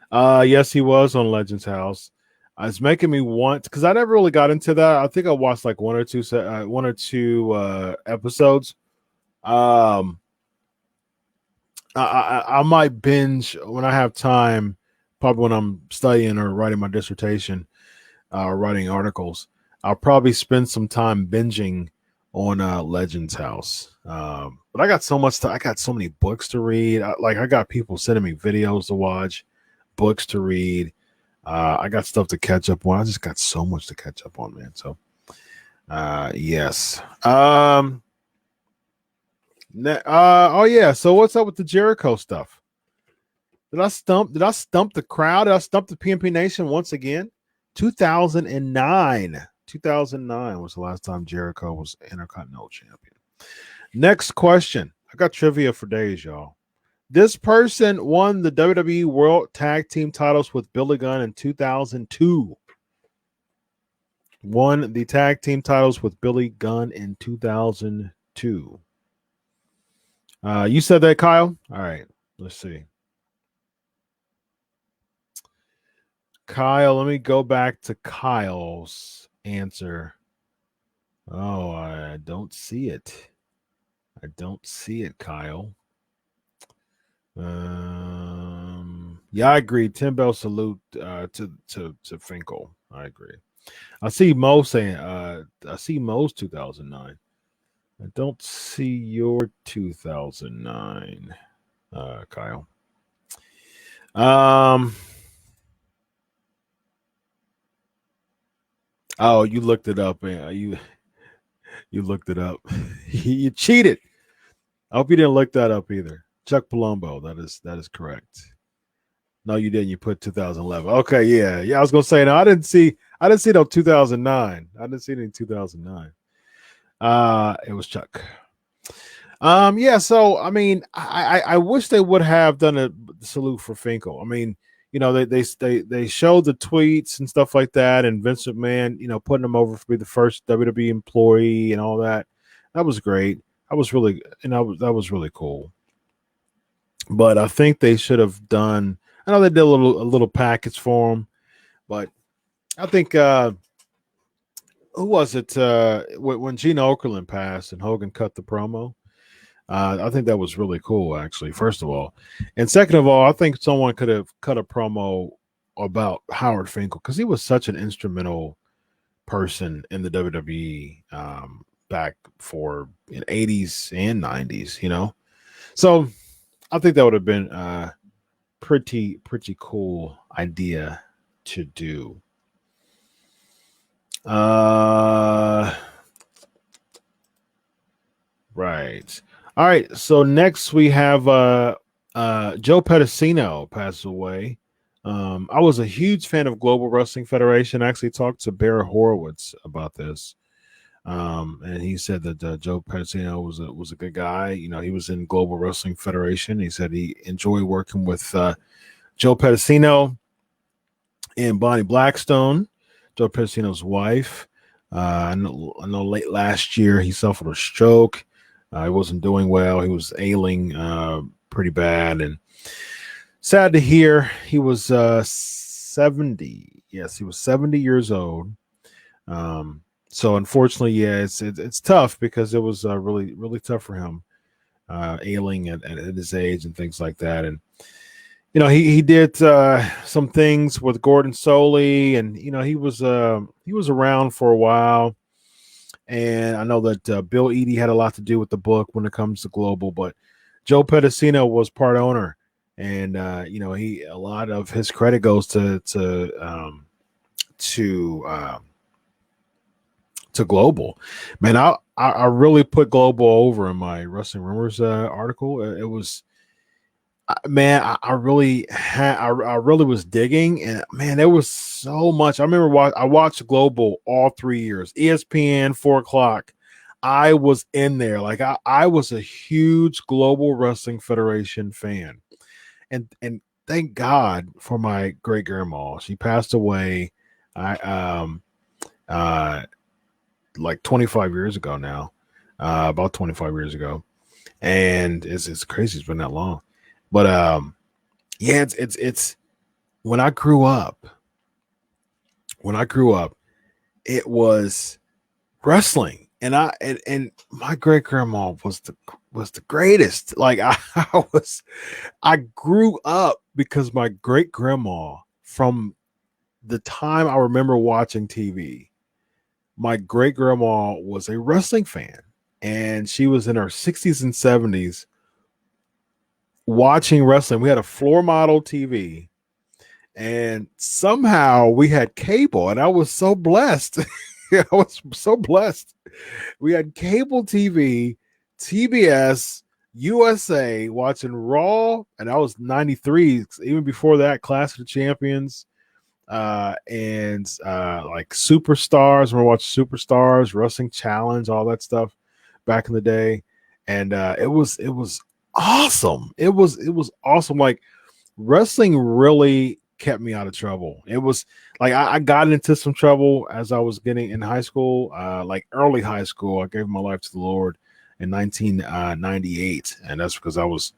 Yes, he was on Legends House. It's making me want, because I never really got into that. I think I watched like one or two episodes. I might binge when I have time, probably when I'm studying or writing my dissertation or writing articles. I'll probably spend some time binging on Legends House. But I got so much I got so many books to read. I got people sending me videos to watch, books to read. I got stuff to catch up on. I just got so much to catch up on, man. So yes. Oh yeah. So what's up with the Jericho stuff? Did I stump the crowd? Did I stump the P&P Nation once again? 2009 was the last time Jericho was Intercontinental Champion. Next question. I got trivia for days, y'all. This person won the WWE World Tag Team titles with Billy Gunn in 2002. Won the tag team titles with Billy Gunn in 2002. You said that, Kyle? All right. Let's see. Kyle, let me go back to Kyle's answer. Oh, I don't see it. Yeah, I agree. 10 bell salute to Finkel. I agree. I see Mo saying I see Mo's 2009. I don't see your 2009, Kyle. Oh, you looked it up, man. You looked it up. You cheated. I hope you didn't look that up either. Chuck Palumbo. That is correct. No, you didn't. You put 2011. Okay, yeah. I was gonna say no. I didn't see no 2009. I didn't see it in 2009. It was Chuck. Yeah. So I mean, I wish they would have done a salute for Finkel. I mean, you know, they showed the tweets and stuff like that, and Vince McMahon, you know, putting him over to be the first WWE employee and all that. That was great. That was really, that was really cool. But I think they should have done. I know they did a little package for him, but I think who was it when Gene Okerlund passed and Hogan cut the promo? I think that was really cool, actually. First of all, and second of all, I think someone could have cut a promo about Howard Finkel because he was such an instrumental person in the WWE back for in 80s and 90s. You know, so I think that would have been pretty cool idea to do. Right. All right. So next we have Joe Pedicino passed away. I was a huge fan of Global Wrestling Federation. I actually talked to Barry Horowitz about this. And he said that Joe Pedicino was a good guy. You know, he was in Global Wrestling Federation. He said he enjoyed working with Joe Pedicino and Bonnie Blackstone, Joe Pedicino's wife. I know late last year he suffered a stroke. He wasn't doing well. He was ailing pretty bad, and sad to hear. He was 70. Yes, he was 70 years old. So unfortunately, yeah, it's tough because it was really tough for him, ailing at his age and things like that. And you know, he did some things with Gordon Soley, and you know, he was around for a while. And I know that Bill Eadie had a lot to do with the book when it comes to Global, but Joe Pedicino was part owner, and you know, a lot of his credit goes to Global. Man, I really put Global over in my Wrestling Rumors article. It was, man, I really was digging, and man, there was so much. I remember I watched Global all 3 years. ESPN 4:00. I was in there. Like I was a huge Global Wrestling Federation fan, and thank God for my great grandma. She passed away. Like 25 years ago now, about 25 years ago, and it's crazy. It's been that long, but yeah, it's when I grew up, it was wrestling, and my great grandma was the greatest. Like I grew up because my great grandma, from the time I remember watching TV, my great grandma was a wrestling fan, and she was in her 60s and 70s watching wrestling. We had a floor model TV, and somehow we had cable, and I was so blessed. I was so blessed. We had cable TV, TBS, USA, watching Raw, and I was 93. Even before that, Clash of the Champions. And like Superstars, when we watched Superstars, Wrestling Challenge, all that stuff back in the day, and it was awesome. It was awesome. Like, wrestling really kept me out of trouble. It was like I got into some trouble as I was getting in high school, like early high school. I gave my life to the Lord in 1998, and that's because I was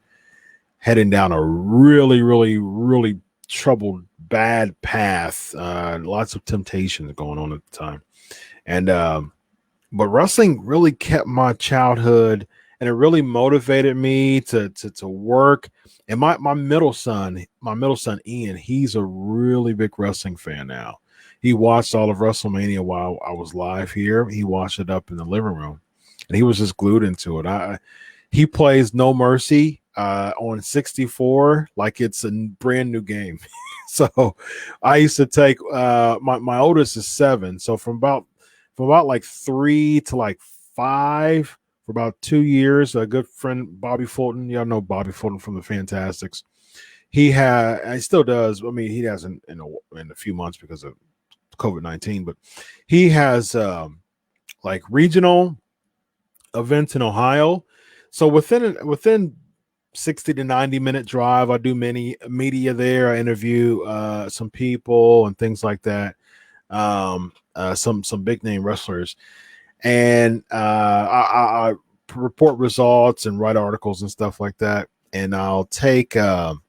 heading down a really troubled, bad path. Lots of temptations going on at the time, and but wrestling really kept my childhood and it really motivated me to work. And my middle son Ian, he's a really big wrestling fan now. He watched all of WrestleMania while I was live here. He watched it up in the living room, and he was just glued into it. He plays No Mercy on 64 like it's a brand new game. So I used to take my oldest is 7, so from about like 3 to like 5 for about 2 years. A good friend, Bobby Fulton, y'all know Bobby Fulton from the Fantastics. He still does. I mean, he hasn't in a few months because of COVID-19, but he has like regional events in Ohio. So within 60 to 90-minute drive, I do many media there. I interview some people and things like that. Some big name wrestlers, and I report results and write articles and stuff like that. And I'll take and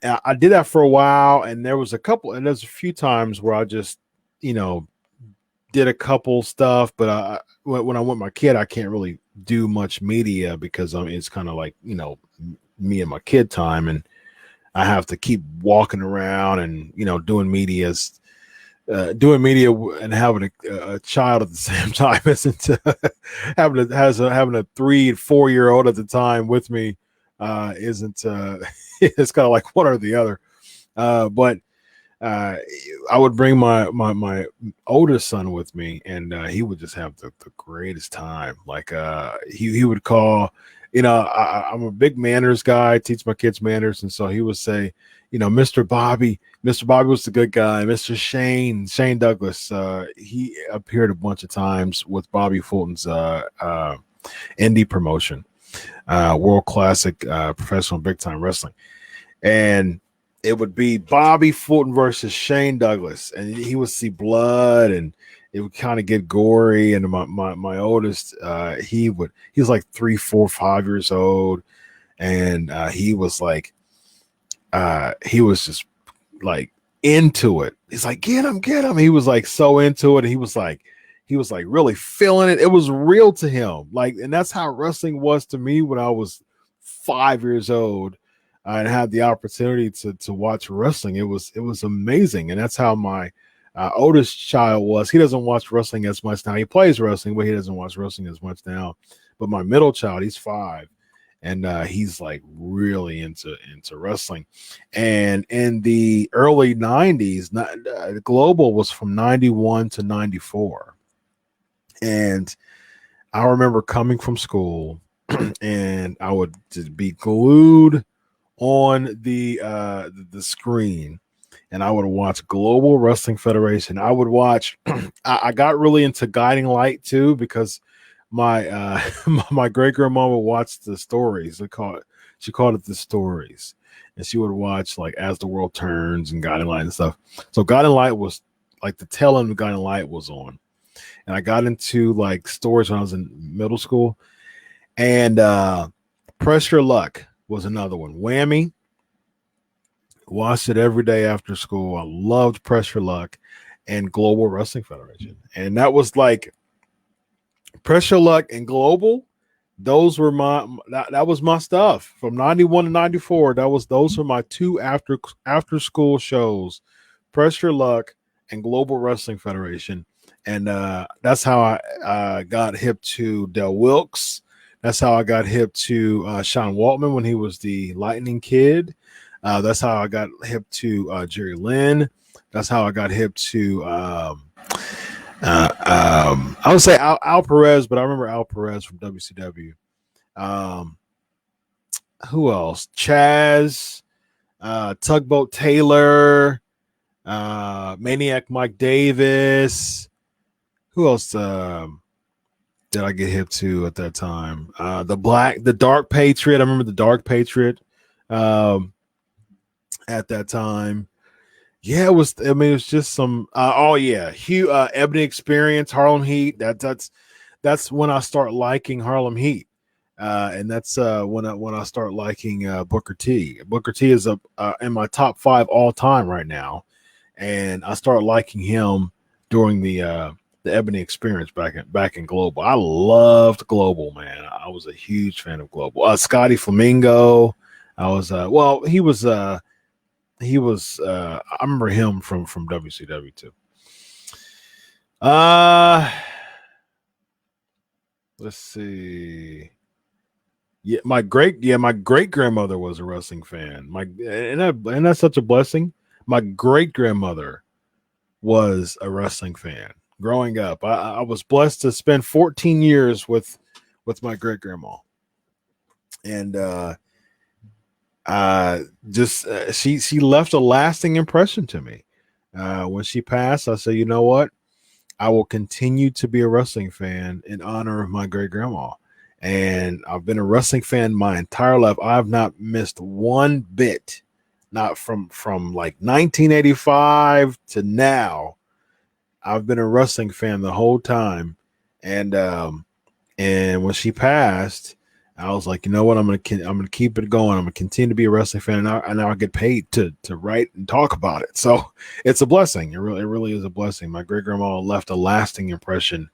I did that for a while, and there's a few times where I just, did a couple stuff, but when I'm with my kid, I can't really do much media because it's kind of like, me and my kid time, and I have to keep walking around and, doing media and having a child at the same time isn't having a 3 and 4 year old at the time with me isn't it's kind of like one or the other. But I would bring my oldest son with me, and he would just have the greatest time. Like he would call, I'm a big manners guy, I teach my kids manners, and so he would say, Mr. Bobby was the good guy. Mr. Shane Douglas, he appeared a bunch of times with Bobby Fulton's indie promotion, World Classic Professional Big Time Wrestling, and it would be Bobby Fulton versus Shane Douglas, and he would see blood, and it would kind of get gory. And my oldest, he was like 3, 4, 5 years old, and he was like, he was just like into it. He's like, get him. He was like so into it, and he was like really feeling it. It was real to him, like, and that's how wrestling was to me when I was 5 years old. I had the opportunity to watch wrestling. It was amazing, and that's how my oldest child was. He doesn't watch wrestling as much now. He plays wrestling, but he doesn't watch wrestling as much now. But my middle child, he's 5, and he's like really into wrestling. And in the early 90s, Global was from 91 to 94, and I remember coming from school, and I would just be glued on the screen, and I would watch Global Wrestling Federation. I would watch I got really into Guiding Light too, because my my great grandma would watch the stories. She called it the stories, and she would watch like As the World Turns and Guiding Light and stuff. So Guiding Light was like the tail end of Guiding Light was on, and I got into like stories when I was in middle school. And Press Your Luck was another one. Whammy, watched it every day after school. I loved Press Your Luck and Global Wrestling Federation, and that was like Press Your Luck and Global. Those were that was my stuff from 91 to 94. Those were my 2 after school shows, Press Your Luck and Global Wrestling Federation. And that's how I got hip to Del Wilkes. That's how I got hip to Sean Waltman when he was the Lightning Kid. That's how I got hip to Jerry Lynn. That's how I got hip to I would say Al Perez, but I remember Al Perez from WCW. Who else? Chaz, Tugboat Taylor, Maniac Mike Davis. Who else did I get hip to at that time? The Dark Patriot. I remember the Dark Patriot at that time. Yeah, it was just some Ebony Experience, Harlem Heat. That's when I start liking Harlem Heat. And that's when I start liking Booker T. Booker T is in my top 5 all time right now. And I start liking him during the the Ebony Experience back in Global. I loved Global, man. I was a huge fan of Global. Scotty Flamingo. I was he was I remember him from WCW too. Let's see. Yeah, my great grandmother was a wrestling fan. And that's such a blessing. My great grandmother was a wrestling fan growing up. I was blessed to spend 14 years with my great grandma, and she left a lasting impression to me. When she passed, I said, you know what? I will continue to be a wrestling fan in honor of my great grandma. And I've been a wrestling fan my entire life. I've not missed one bit, not from like 1985 to now. I've been a wrestling fan the whole time. And when she passed, I was like, you know what? I'm gonna keep it going. I'm gonna continue to be a wrestling fan, and I'll get paid to write and talk about it. So it's a blessing. It really is a blessing. My great grandma left a lasting impression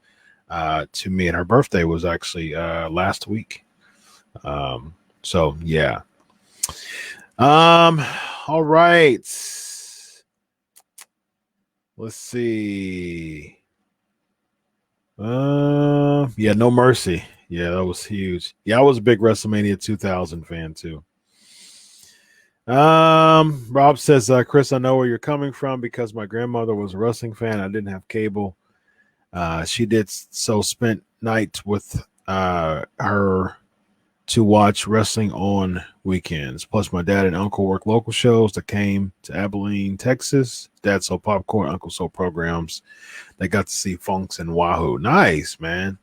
to me, and her birthday was actually last week. So yeah. All right. Let's see. Yeah, No Mercy. Yeah, that was huge. Yeah, I was a big WrestleMania 2000 fan too. Rob says, Chris, I know where you're coming from because my grandmother was a wrestling fan. I didn't have cable. She did so spent nights with her to watch wrestling on weekends. Plus, my dad and uncle worked local shows that came to Abilene, Texas. Dad sold popcorn, uncle sold programs. They got to see Funks and Wahoo. Nice, man.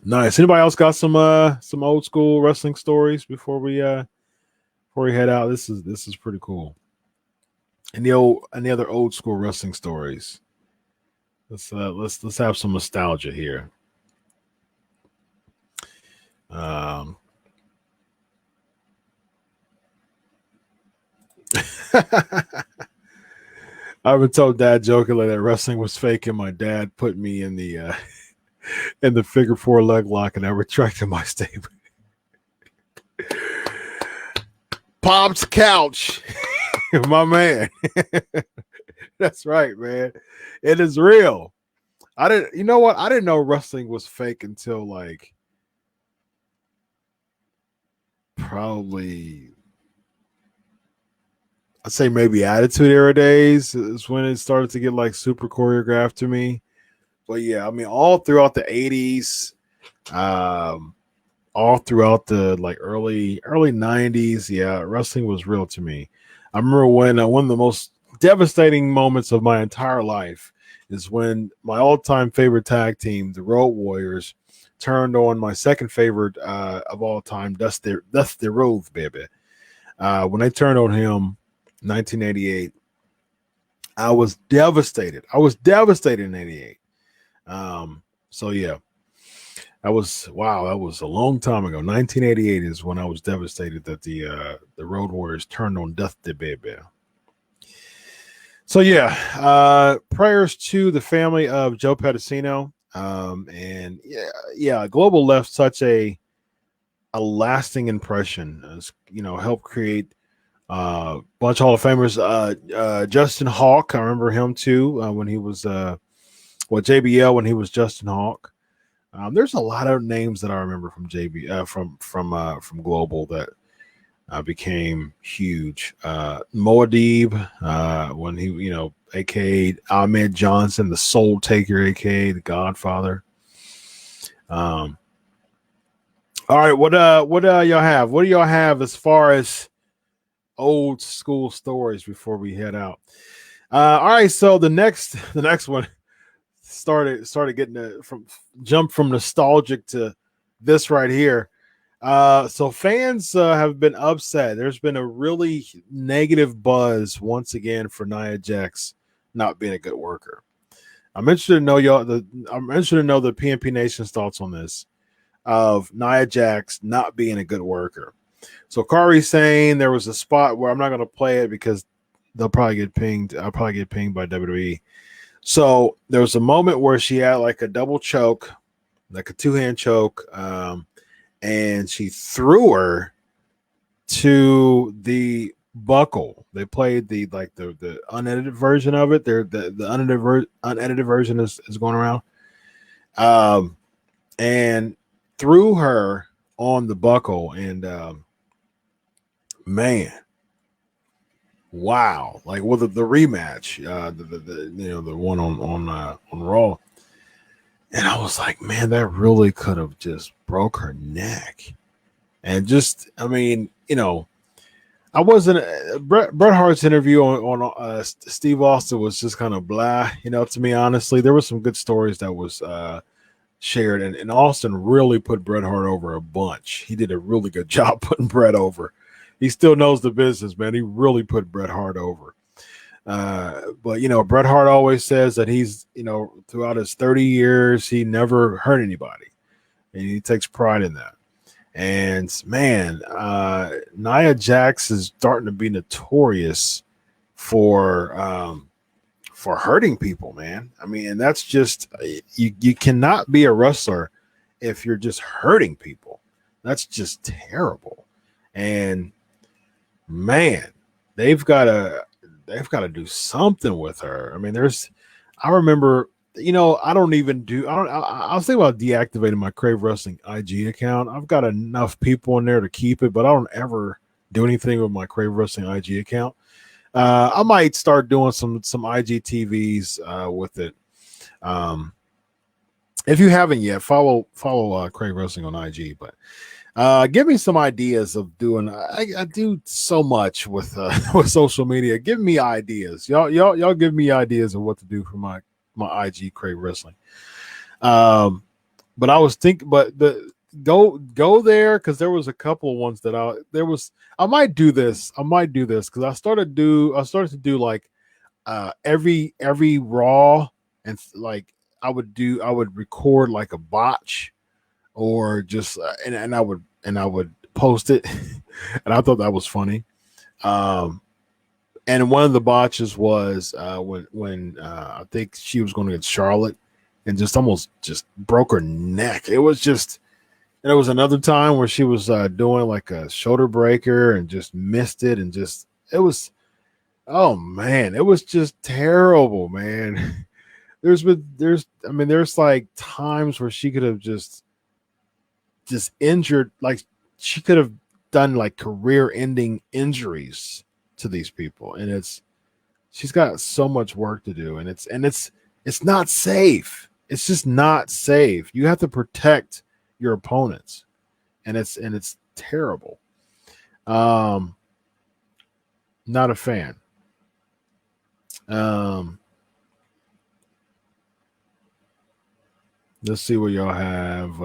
Nice. Anybody else got some old school wrestling stories before we head out? This is pretty cool. Any other old school wrestling stories? Let's have some nostalgia here. I've been told Dad jokingly that wrestling was fake, and my dad put me in the figure four leg lock, and I retracted my statement. Pop's couch, my man. That's right, man. It is real. You know what? I didn't know wrestling was fake until like probably, I'd say maybe Attitude Era days is when it started to get like super choreographed to me. But yeah, I mean, all throughout the 80s, all throughout the like early 90s, yeah, wrestling was real to me. I remember when one of the most devastating moments of my entire life is when my all-time favorite tag team, the Road Warriors, turned on my second favorite of all time, Dusty Rhodes, baby. When they turned on him in 1988, I was devastated. I was devastated in 88. So yeah, that was a long time ago. 1988 is when I was devastated that the Road Warriors turned on Dusty, baby. So yeah, prayers to the family of Joe Pedicino. And yeah, Global left such a lasting impression, as helped create a bunch of Hall of Famers. Justin Hawk, I remember him too, when he was JBL when he was Justin Hawk. There's a lot of names that I remember from from Global that became huge. Moadib, when he, aka Ahmed Johnson, the Soul Taker, aka the Godfather. All right, what y'all have? What do y'all have as far as old school stories before we head out? All right, so the next one started getting jump from nostalgic to this right here. So fans have been upset. There's been a really negative buzz once again for Nia Jax not being a good worker. I'm interested to know the P&P Nation's thoughts on this, of Nia Jax not being a good worker. So Kairi Sane, there was a spot where I'm not going to play it because they'll probably get pinged. I'll probably get pinged by WWE. So there was a moment where she had like a double choke, like a 2-hand choke, and she threw her to the buckle. They played the unedited version of it. The unedited version is going around, and threw her on the buckle. And man, wow! Like with the rematch, the one on Raw. And I was like, man, that really could have just broke her neck. And just, I mean, I wasn't Bret Hart's interview on Steve Austin was just kind of blah, to me, honestly. There were some good stories that was shared, and Austin really put Bret Hart over a bunch. He did a really good job putting Bret over. He still knows the business, man. He really put Bret Hart over. But Bret Hart always says that he's, throughout his 30 years, he never hurt anybody, and he takes pride in that. And man, Nia Jax is starting to be notorious for hurting people, man. I mean, and that's just you cannot be a wrestler if you're just hurting people. That's just terrible. And man, they've got to do something with her. I mean, I remember, I was thinking about deactivating my Crave Wrestling IG account. I've got enough people in there to keep it, but I don't ever do anything with my Crave Wrestling IG account. I might start doing some IGTVs with it. If you haven't yet, follow Crave Wrestling on IG, but give me some ideas of doing. I do so much with social media. Give me ideas, y'all. Give me ideas of what to do for my IG Crave Wrestling. But I was thinking, go there, because there was a couple of ones that I might do this because I started to do like every Raw, and like I would record like a botch, or just and I would post it, and I thought that was funny. And one of the botches was when I think she was going against Charlotte, and just almost just broke her neck. It was just, and there was another time where she was doing like a shoulder breaker and just missed it, and just oh man, it was just terrible, man. There's like times where she could have just injured, like she could have done like career-ending injuries to these people, and she's got so much work to do, and it's not safe. It's just not safe. You have to protect your opponents, and it's terrible. Not a fan. Let's see what y'all have.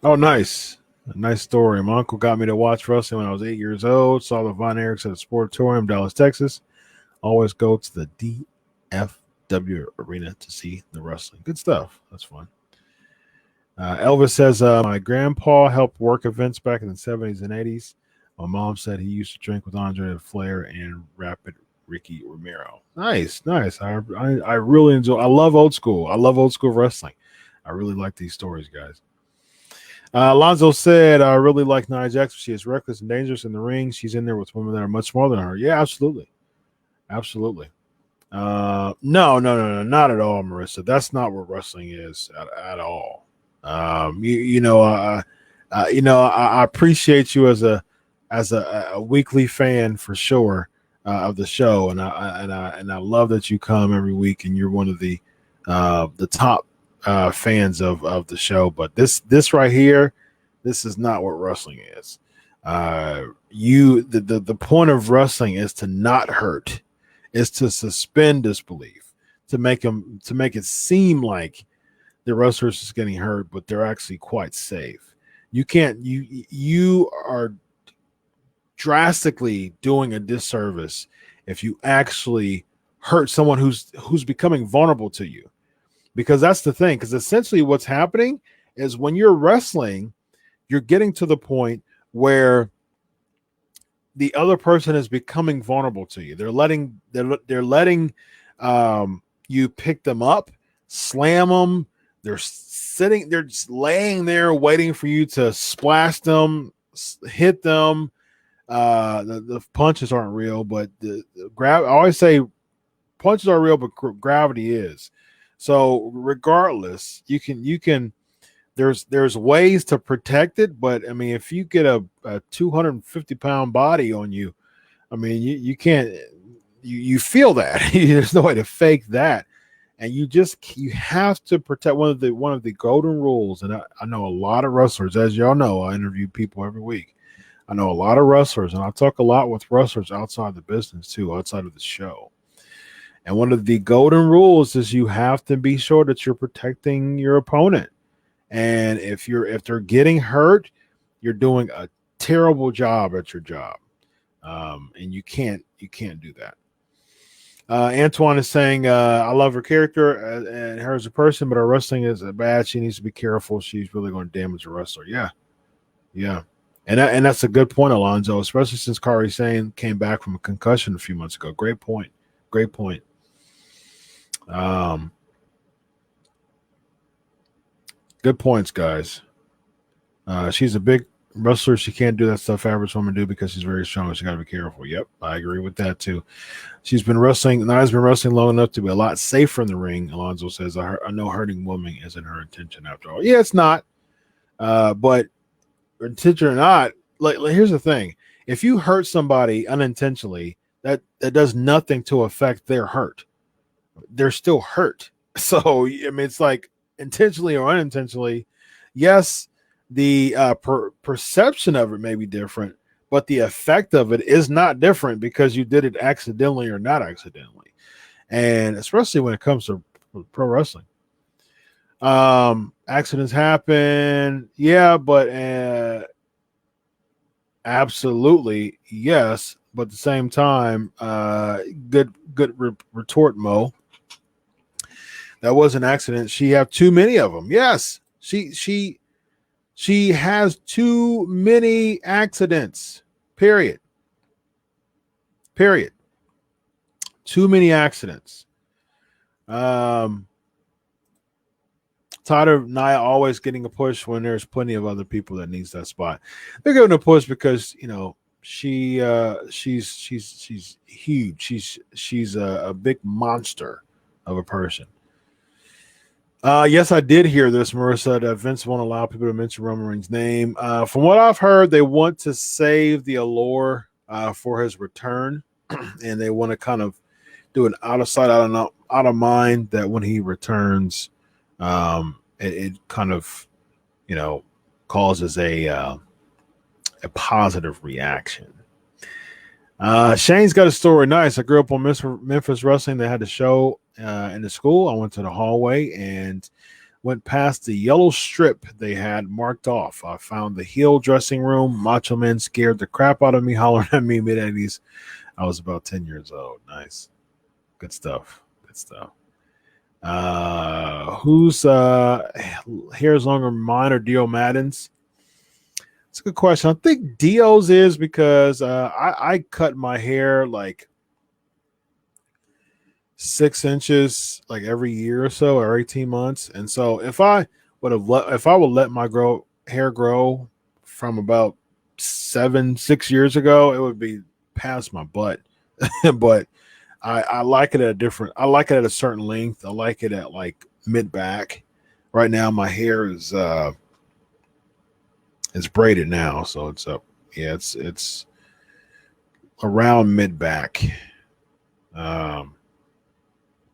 Oh, nice. A nice story. My uncle got me to watch wrestling when I was 8 years old. Saw the Von Erichs at the Sportatorium, Dallas, Texas. Always go to the DFW arena to see the wrestling. Good stuff. That's fun. Elvis says, my grandpa helped work events back in the 70s and 80s. My mom said he used to drink with Andre Flair and Rapid Ricky Romero. Nice. I really enjoy. I love old school. I love old school wrestling. I really like these stories, guys. Alonzo said, I really like Nia Jax. She is reckless and dangerous in the ring. She's in there with women that are much smaller than her. Yeah, absolutely. No, not at all, Marissa. That's not what wrestling is at all. I appreciate you as a weekly fan for sure of the show, and I love that you come every week, and you're one of the top fans of the show. But this right here, this is not what wrestling is. The point of wrestling is to not hurt, is to suspend disbelief, to make it seem like the wrestlers is getting hurt, but they're actually quite safe. You are drastically doing a disservice if you actually hurt someone who's becoming vulnerable to you. Because that's the thing. Because essentially what's happening is when you're wrestling, you're getting to the point where the other person is becoming vulnerable to you. They're letting you pick them up, slam them. They're just laying there waiting for you to splash them, hit them. The punches aren't real, but the I always say punches are real, but gravity is. So regardless, you can. There's ways to protect it, but I mean, if you get a 250-pound body on you, I mean, you can't. You feel that. There's no way to fake that, and you have to protect one of the golden rules. And I know a lot of wrestlers, as y'all know, I interview people every week. I know a lot of wrestlers, and I talk a lot with wrestlers outside the business too, outside of the show. And one of the golden rules is you have to be sure that you're protecting your opponent. And if they're getting hurt, you're doing a terrible job at your job, and you can't do that. Antoine is saying, I love her character and her as a person, but her wrestling is bad. She needs to be careful. She's really going to damage a wrestler. Yeah. And that's a good point, Alonzo, especially since Kairi Sane came back from a concussion a few months ago. Great point. Good points, guys. She's a big wrestler. She can't do that stuff average women do because she's very strong. She got to be careful. Yep, I agree with that too. Nia's been wrestling long enough to be a lot safer in the ring. Alonzo says, I know hurting women isn't her intention after all. Yeah, it's not. But intention or not, like here's the thing. If you hurt somebody unintentionally, that does nothing to affect their hurt. They're still hurt. So, I mean, it's like intentionally or unintentionally, yes, the perception of it may be different, but the effect of it is not different because you did it accidentally or not accidentally. And especially when it comes to pro wrestling. Accidents happen. Yeah, but absolutely, yes. But at the same time, good retort, Mo. That was an accident. She have too many of them. Yes, she has too many accidents. Period. Too many accidents. Tired of Nia always getting a push when there's plenty of other people that needs that spot. They're giving a push because she's huge. She's a big monster of a person. Yes, I did hear this, Marissa, that Vince won't allow people to mention Roman Reigns' name. From what I've heard, they want to save the allure for his return, and they want to kind of do an out of sight, out of mind that when he returns, it kind of, causes a positive reaction. Shane's got a story. Nice. I grew up on Memphis wrestling. They had a show in the school. I went to the hallway and went past the yellow strip they had marked off. I found the heel dressing room. Macho Man scared the crap out of me, hollering at me mid-80s. I was about 10 years old. Nice. Good stuff. Whose hair is longer, mine or Dio Madden's? It's a good question. I think Dio's is because I cut my hair like 6 inches like every year or so, or 18 months. And so if I would let my hair grow from about 6 years ago, it would be past my butt. But I like it at a certain length. I like it at like mid back. Right now my hair is it's braided now, so it's up. Yeah, it's around mid back.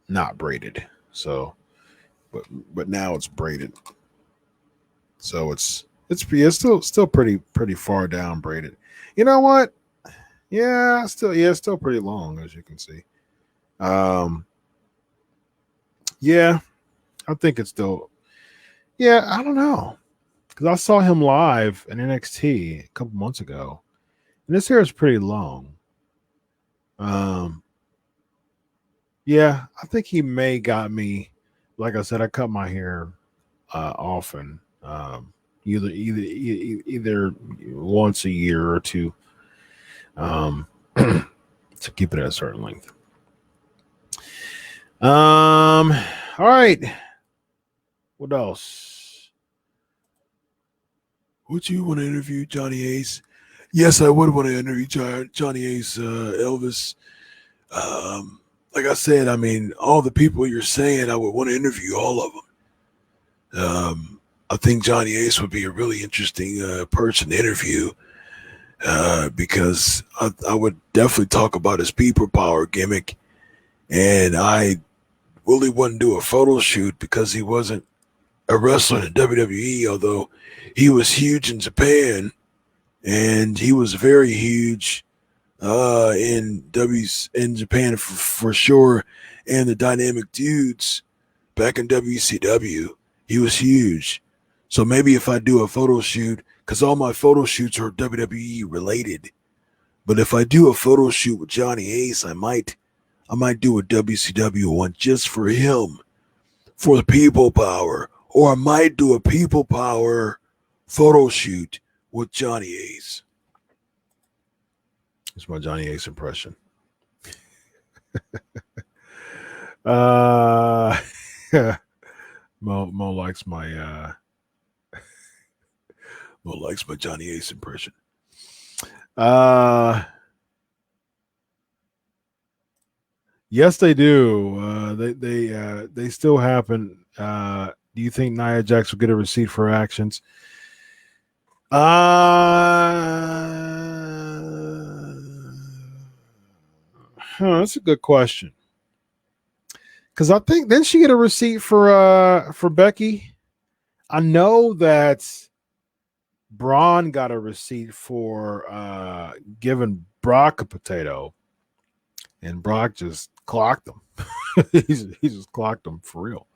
Not braided. So but now it's braided. So it's still pretty far down braided. You know what? Yeah, it's still pretty long, as you can see. Yeah, I think it's still. Yeah, I don't know, because I saw him live in NXT a couple months ago, and his hair is pretty long. Yeah, I think he may got me. Like I said, I cut my hair often, either once a year or two. To keep it at a certain length. All right. What else? Would you want to interview Johnny Ace? Yes, I would want to interview Johnny Ace, Elvis. Like I said, I mean, all the people you're saying, I would want to interview all of them. I think Johnny Ace would be a really interesting person to interview because I would definitely talk about his people power gimmick, and I really wouldn't do a photo shoot because he wasn't a wrestler in WWE, although he was huge in Japan, and he was very huge in Japan for sure, and the Dynamic Dudes back in WCW, he was huge. So maybe if I do a photo shoot, because all my photo shoots are WWE related, but if I do a photo shoot with Johnny Ace, I might do a WCW one just for him, for the people power, or I might do a people power photo shoot with Johnny Ace. It's my Johnny Ace impression. Mo likes my Johnny Ace impression. Yes, they do. They still happen. Do you think Nia Jax will get a receipt for her actions? That's a good question. Because I think didn't she get a receipt for Becky? I know that Braun got a receipt for giving Brock a potato, and Brock just clocked him. he just clocked him for real.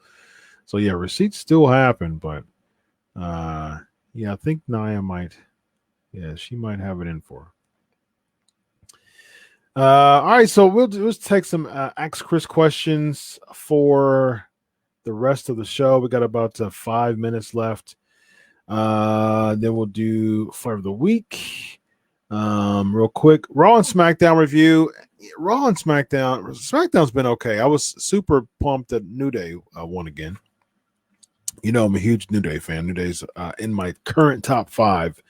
So yeah, receipts still happen, but yeah, I think Nia might. Yeah, she might have it in for her. All right, so we'll just take some Ask Chris questions for the rest of the show. We got about 5 minutes left. Then we'll do Flavor of the Week. Real quick, Raw and SmackDown review. Raw and SmackDown. SmackDown's been okay. I was super pumped that New Day won again. You know, I'm a huge New Day fan. New Day's in my current top 5,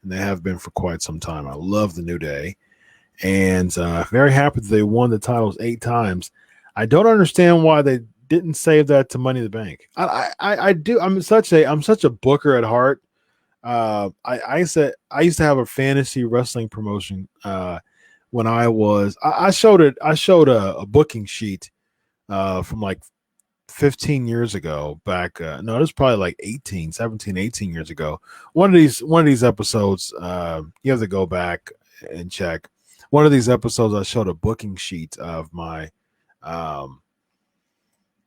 and they have been for quite some time. I love the New Day, and very happy that they won the titles 8 times. I don't understand why they didn't save that to Money in the Bank. I do. I'm such a booker at heart. I used to have a fantasy wrestling promotion when I showed a booking sheet from like 15 years ago back. No, it was probably like 17, 18 years ago. One of these episodes, you have to go back and check. One of these episodes, I showed a booking sheet of my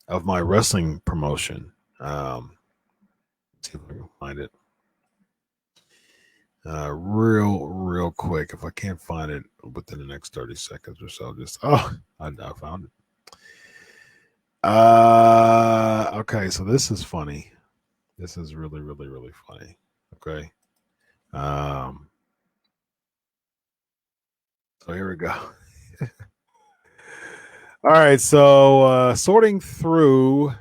wrestling promotion. See if I can find it real quick. If I can't find it within the next 30 seconds or so, I found it. Okay, so this is funny. This is really, really, really funny. Okay. So here we go. All right, so sorting through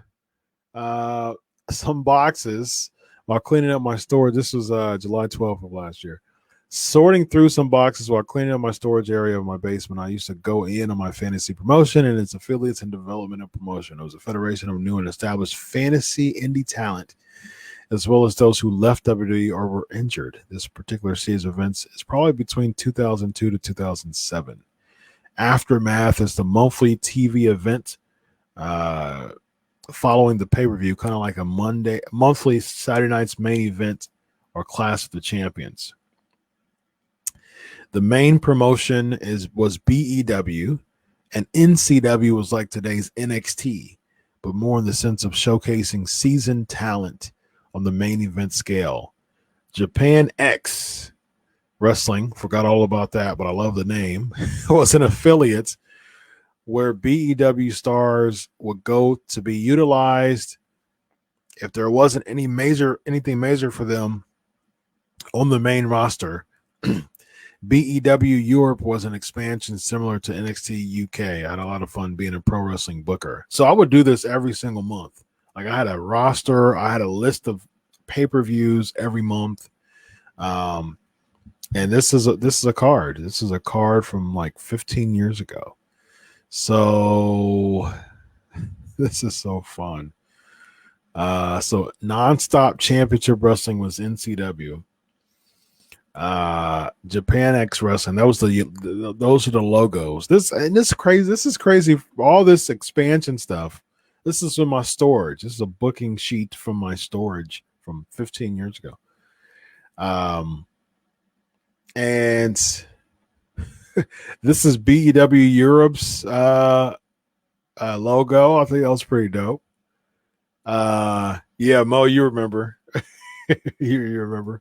some boxes while cleaning up my storage. This was July 12th of last year. Sorting through some boxes while cleaning up my storage area of my basement. I used to go in on my fantasy promotion and its affiliates and development and promotion. It was a federation of new and established fantasy indie talent, as well as those who left WWE or were injured. This particular series of events is probably between 2002 to 2007. Aftermath is the monthly TV event following the pay-per-view, kind of like a monthly Saturday night's main event or Clash of the Champions. The main promotion was BEW, and NCW was like today's NXT, but more in the sense of showcasing seasoned talent on the main event scale. Japan X Wrestling, forgot all about that, but I love the name, was an affiliate where BEW stars would go to be utilized if there wasn't anything major for them on the main roster. BEW Europe was an expansion similar to NXT UK. I had a lot of fun being a pro wrestling booker. So I would do this every single month. Like I had a roster, I had a list of pay-per-views every month. And this is a card. This is a card from like 15 years ago. So this is so fun. So Nonstop Championship Wrestling was NCW. Japan X Wrestling, that was those are the logos. This is crazy. All this expansion stuff. This is in my storage. This is a booking sheet from my storage from 15 years ago. And this is BEW Europe's logo. I think that was pretty dope. Yeah, Mo, you remember. you remember.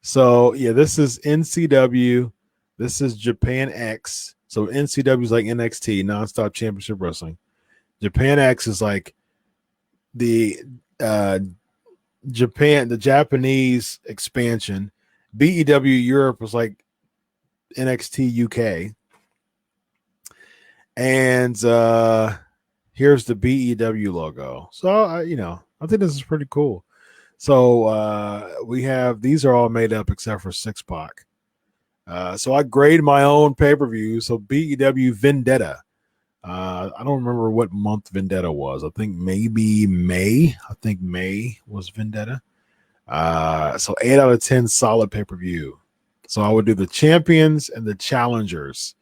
So yeah, this is NCW. This is Japan X. So NCW is like NXT, Nonstop Championship Wrestling. Japan X is like the Japanese expansion. BEW Europe was like NXT UK. And here's the BEW logo. So I think this is pretty cool. So we have, these are all made up except for 6-Pac. So I grade my own pay-per-view. So BEW Vendetta. I don't remember what month Vendetta was. I think maybe May. I think May was Vendetta. So 8 out of 10 solid pay-per-view. So I would do the champions and the challengers.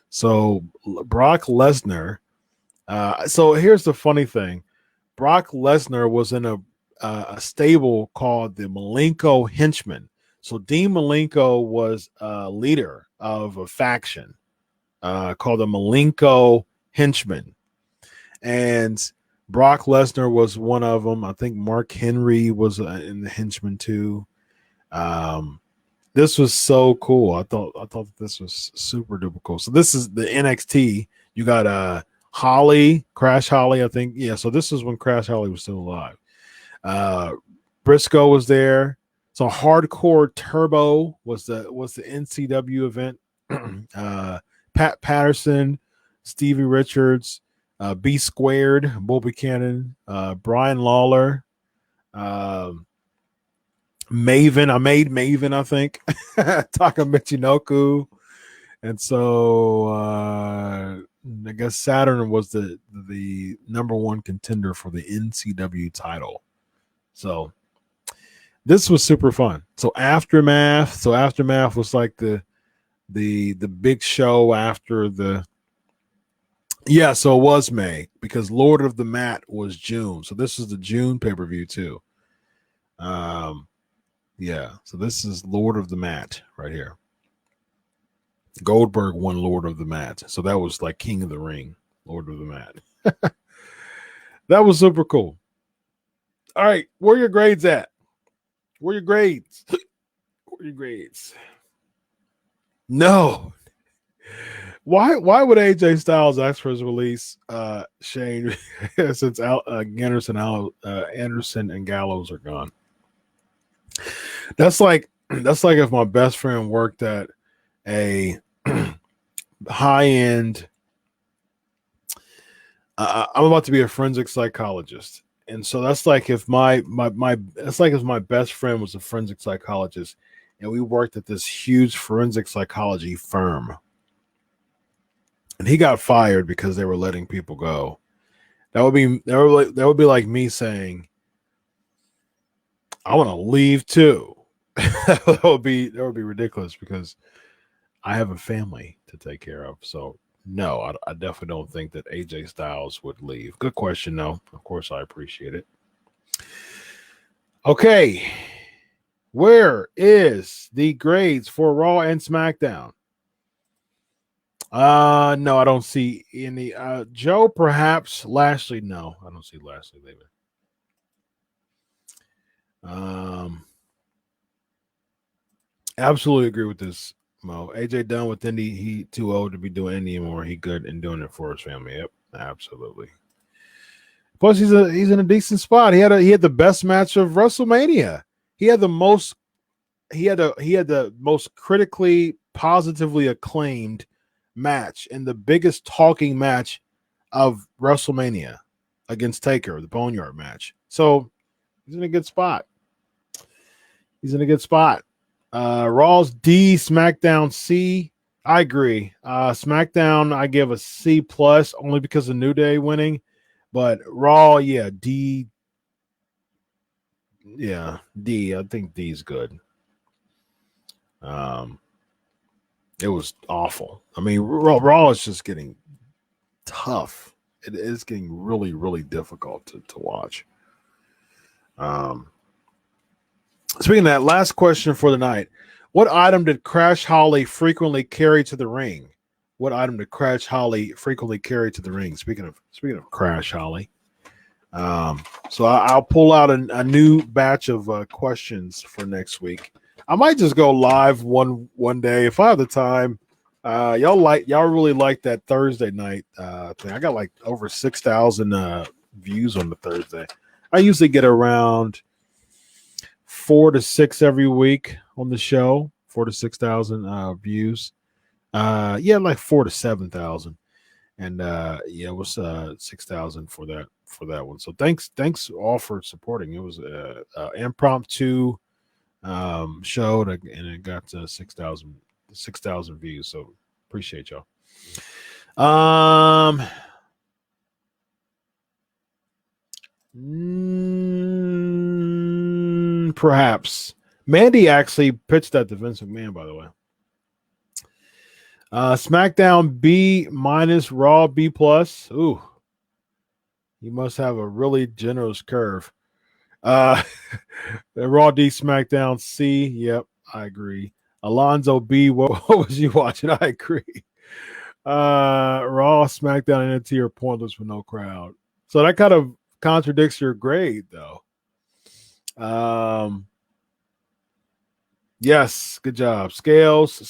So Brock Lesnar. So here's the funny thing. Brock Lesnar was in a stable called the Malenko Henchmen. So Dean Malenko was a leader of a faction called the Malenko Henchmen. And Brock Lesnar was one of them. I think Mark Henry was in the Henchmen too. This was so cool. I thought this was super duper cool. So this is the NXT. You got Crash Holly, I think. Yeah, so this is when Crash Holly was still alive. Briscoe was there. So Hardcore Turbo was the NCW event. Pat Patterson, Stevie Richards, B Squared, Bull Buchanan, Brian Lawler, Maven. I made Maven, I think. Taka Michinoku. And so I guess Saturn was the number one contender for the NCW title. So this was super fun. So Aftermath was like the big show after the. Yeah, so it was May because Lord of the Mat was June. So this is the June pay-per-view too. Yeah, so this is Lord of the Mat right here. Goldberg won Lord of the Mat. So that was like King of the Ring, Lord of the Mat. That was super cool. All right, where are your grades at? Where are your grades? Where are your grades? No. Why would AJ Styles ask for his release, Shane, since Anderson and Gallows are gone? That's like if my best friend worked at a high-end. I'm about to be a forensic psychologist, and so that's like if my best friend was a forensic psychologist, and we worked at this huge forensic psychology firm. And he got fired because they were letting people go. That would be like me saying, I want to leave too. that would be ridiculous because I have a family to take care of. So no, I definitely don't think that AJ Styles would leave. Good question, though. Of course, I appreciate it. Okay, where is the grades for Raw and SmackDown? No, I don't see any. Joe, perhaps. Lashley, no, I don't see Lashley leaving. Absolutely agree with this, Mo. AJ done with Indy. He too old to be doing Indy anymore. He good in doing it for his family. Yep, absolutely. Plus, he's in a decent spot. He had the best match of WrestleMania. He had the most he had the most critically positively acclaimed match and the biggest talking match of WrestleMania against Taker, the Boneyard match. So he's in a good spot. Raw's D, SmackDown C. I agree. SmackDown, I give a C plus only because of New Day winning, but Raw, yeah, D. Yeah, D. I think D is good. It was awful. I mean, Raw is just getting tough. It is getting really, really difficult to watch. Speaking of that, last question for the night. What item did Crash Holly frequently carry to the ring? Speaking of Crash Holly. So I'll pull out a new batch of questions for next week. I might just go live one day if I have the time. Y'all really like that Thursday night thing. I got like over 6,000 views on the Thursday. I usually get around 4 to 6 every week on the show. 4 to 6,000 views. Like 4 to 7,000. And it was 6,000 for that one. So thanks all for supporting. It was an impromptu show and it got 6,000 views. So appreciate y'all. Perhaps Mandy actually pitched that to Vince McMahon, by the way. SmackDown B minus, Raw B plus. Ooh, you must have a really generous curve. Raw D, SmackDown C. Yep, I agree. Alonzo B. What was you watching? I agree. Raw, SmackDown, and NXT are pointless with no crowd. So that kind of contradicts your grade, though. Yes, good job. Scales.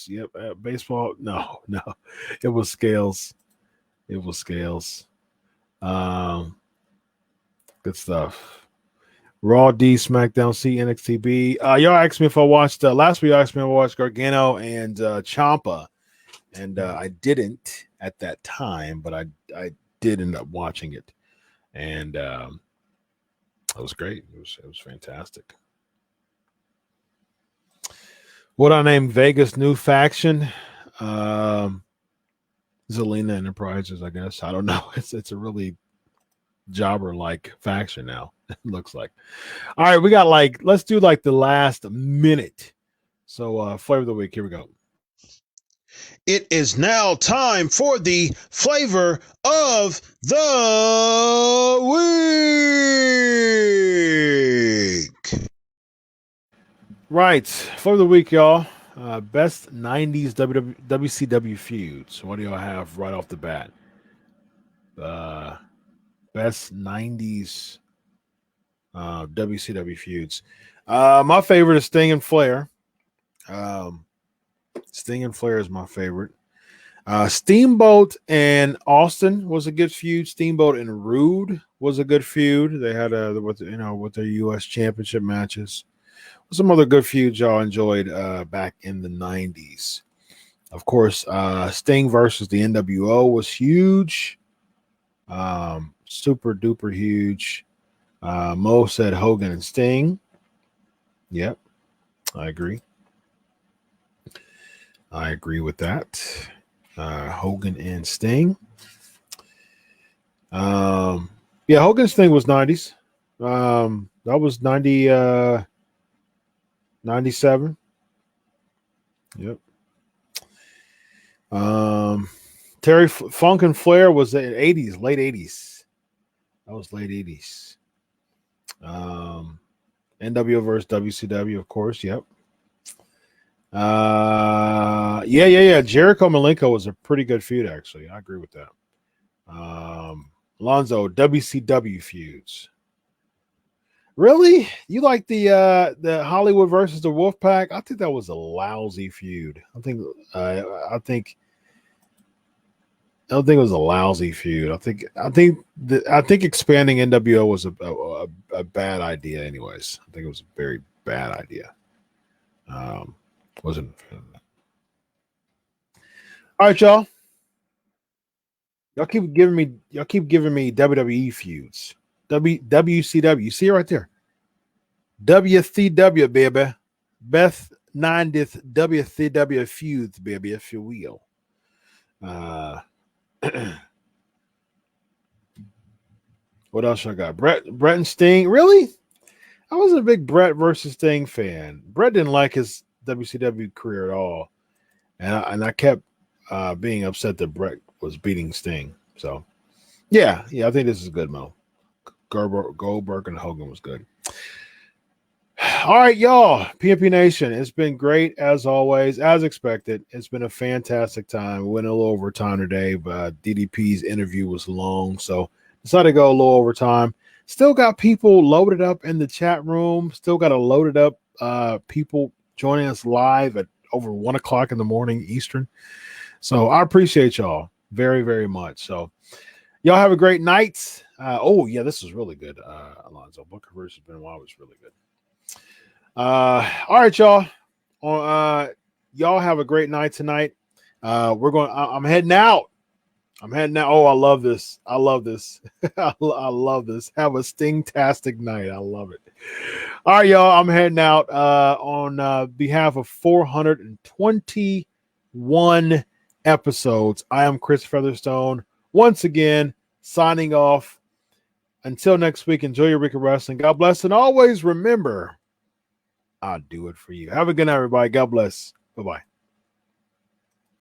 Yep, baseball. No, it was Scales. Good stuff. Raw D, SmackDown C, NXT B. Y'all asked me if I watched last week. Y'all asked me if I watched Gargano and Ciampa, and I didn't at that time, but I did end up watching it, and it was great. It was fantastic. What I named Vegas' new faction, Zelina Enterprises, I guess. I don't know. It's a really jobber-like faction now. It looks like. All right, we got let's do the last minute. So flavor of the week. Here we go. It is now time for the flavor of the week. Right, flavor of the week, y'all. Best 90s WCW feuds. What do y'all have right off the bat? Best 90s WCW feuds. My favorite is Sting and Flair. Sting and Flair is my favorite. Steamboat and Austin was a good feud. Steamboat and Rude was a good feud. They had with their U.S. Championship matches. Some other good feuds y'all enjoyed back in the 90s. Of course, Sting versus the NWO was huge. Super duper huge. Mo said Hogan and Sting. Yep, I agree. I agree with that. Hogan and Sting. Hogan and Sting was 90s. That was 97. Yep. Terry Funk and Flair was the 80s, late 80s. That was late 80s. NWO versus WCW, of course. Yep. Jericho Malenko was a pretty good feud, actually. I agree with that. Alonzo, WCW feuds. Really? You like the Hollywood versus the Wolfpack? I think that was a lousy feud. I think it was a lousy feud. I think expanding NWO was a bad idea. Anyways, I think it was a very bad idea. Wasn't. All right, y'all. Y'all keep giving me WWE feuds. WCW. See it right there. WCW, baby. Best 90th WCW feuds, baby, if you will. What else I got? Brett and Sting. Really? I wasn't a big Brett versus Sting fan. Brett didn't like his WCW career at all. And I kept being upset that Brett was beating Sting. So, yeah, I think this is good, Mo. Goldberg and Hogan was good. All right, y'all. P&P Nation, it's been great as always, as expected. It's been a fantastic time. We went a little over time today, but DDP's interview was long, so decided to go a little over time. Still got people loaded up in the chat room. Still got a loaded up people joining us live at over 1 o'clock in the morning Eastern. So I appreciate y'all very, very much. So y'all have a great night. This was really good. Alonzo Booker versus Benoit was really good. All right, y'all. Y'all have a great night tonight. I'm heading out. Oh, I love this. I love this. I love this. Have a sting-tastic night. I love it. All right, y'all. I'm heading out on behalf of 421 episodes. I am Chris Featherstone. Once again, signing off. Until next week, enjoy your week of wrestling. God bless. And always remember, I'll do it for you. Have a good night, everybody. God bless. Bye-bye.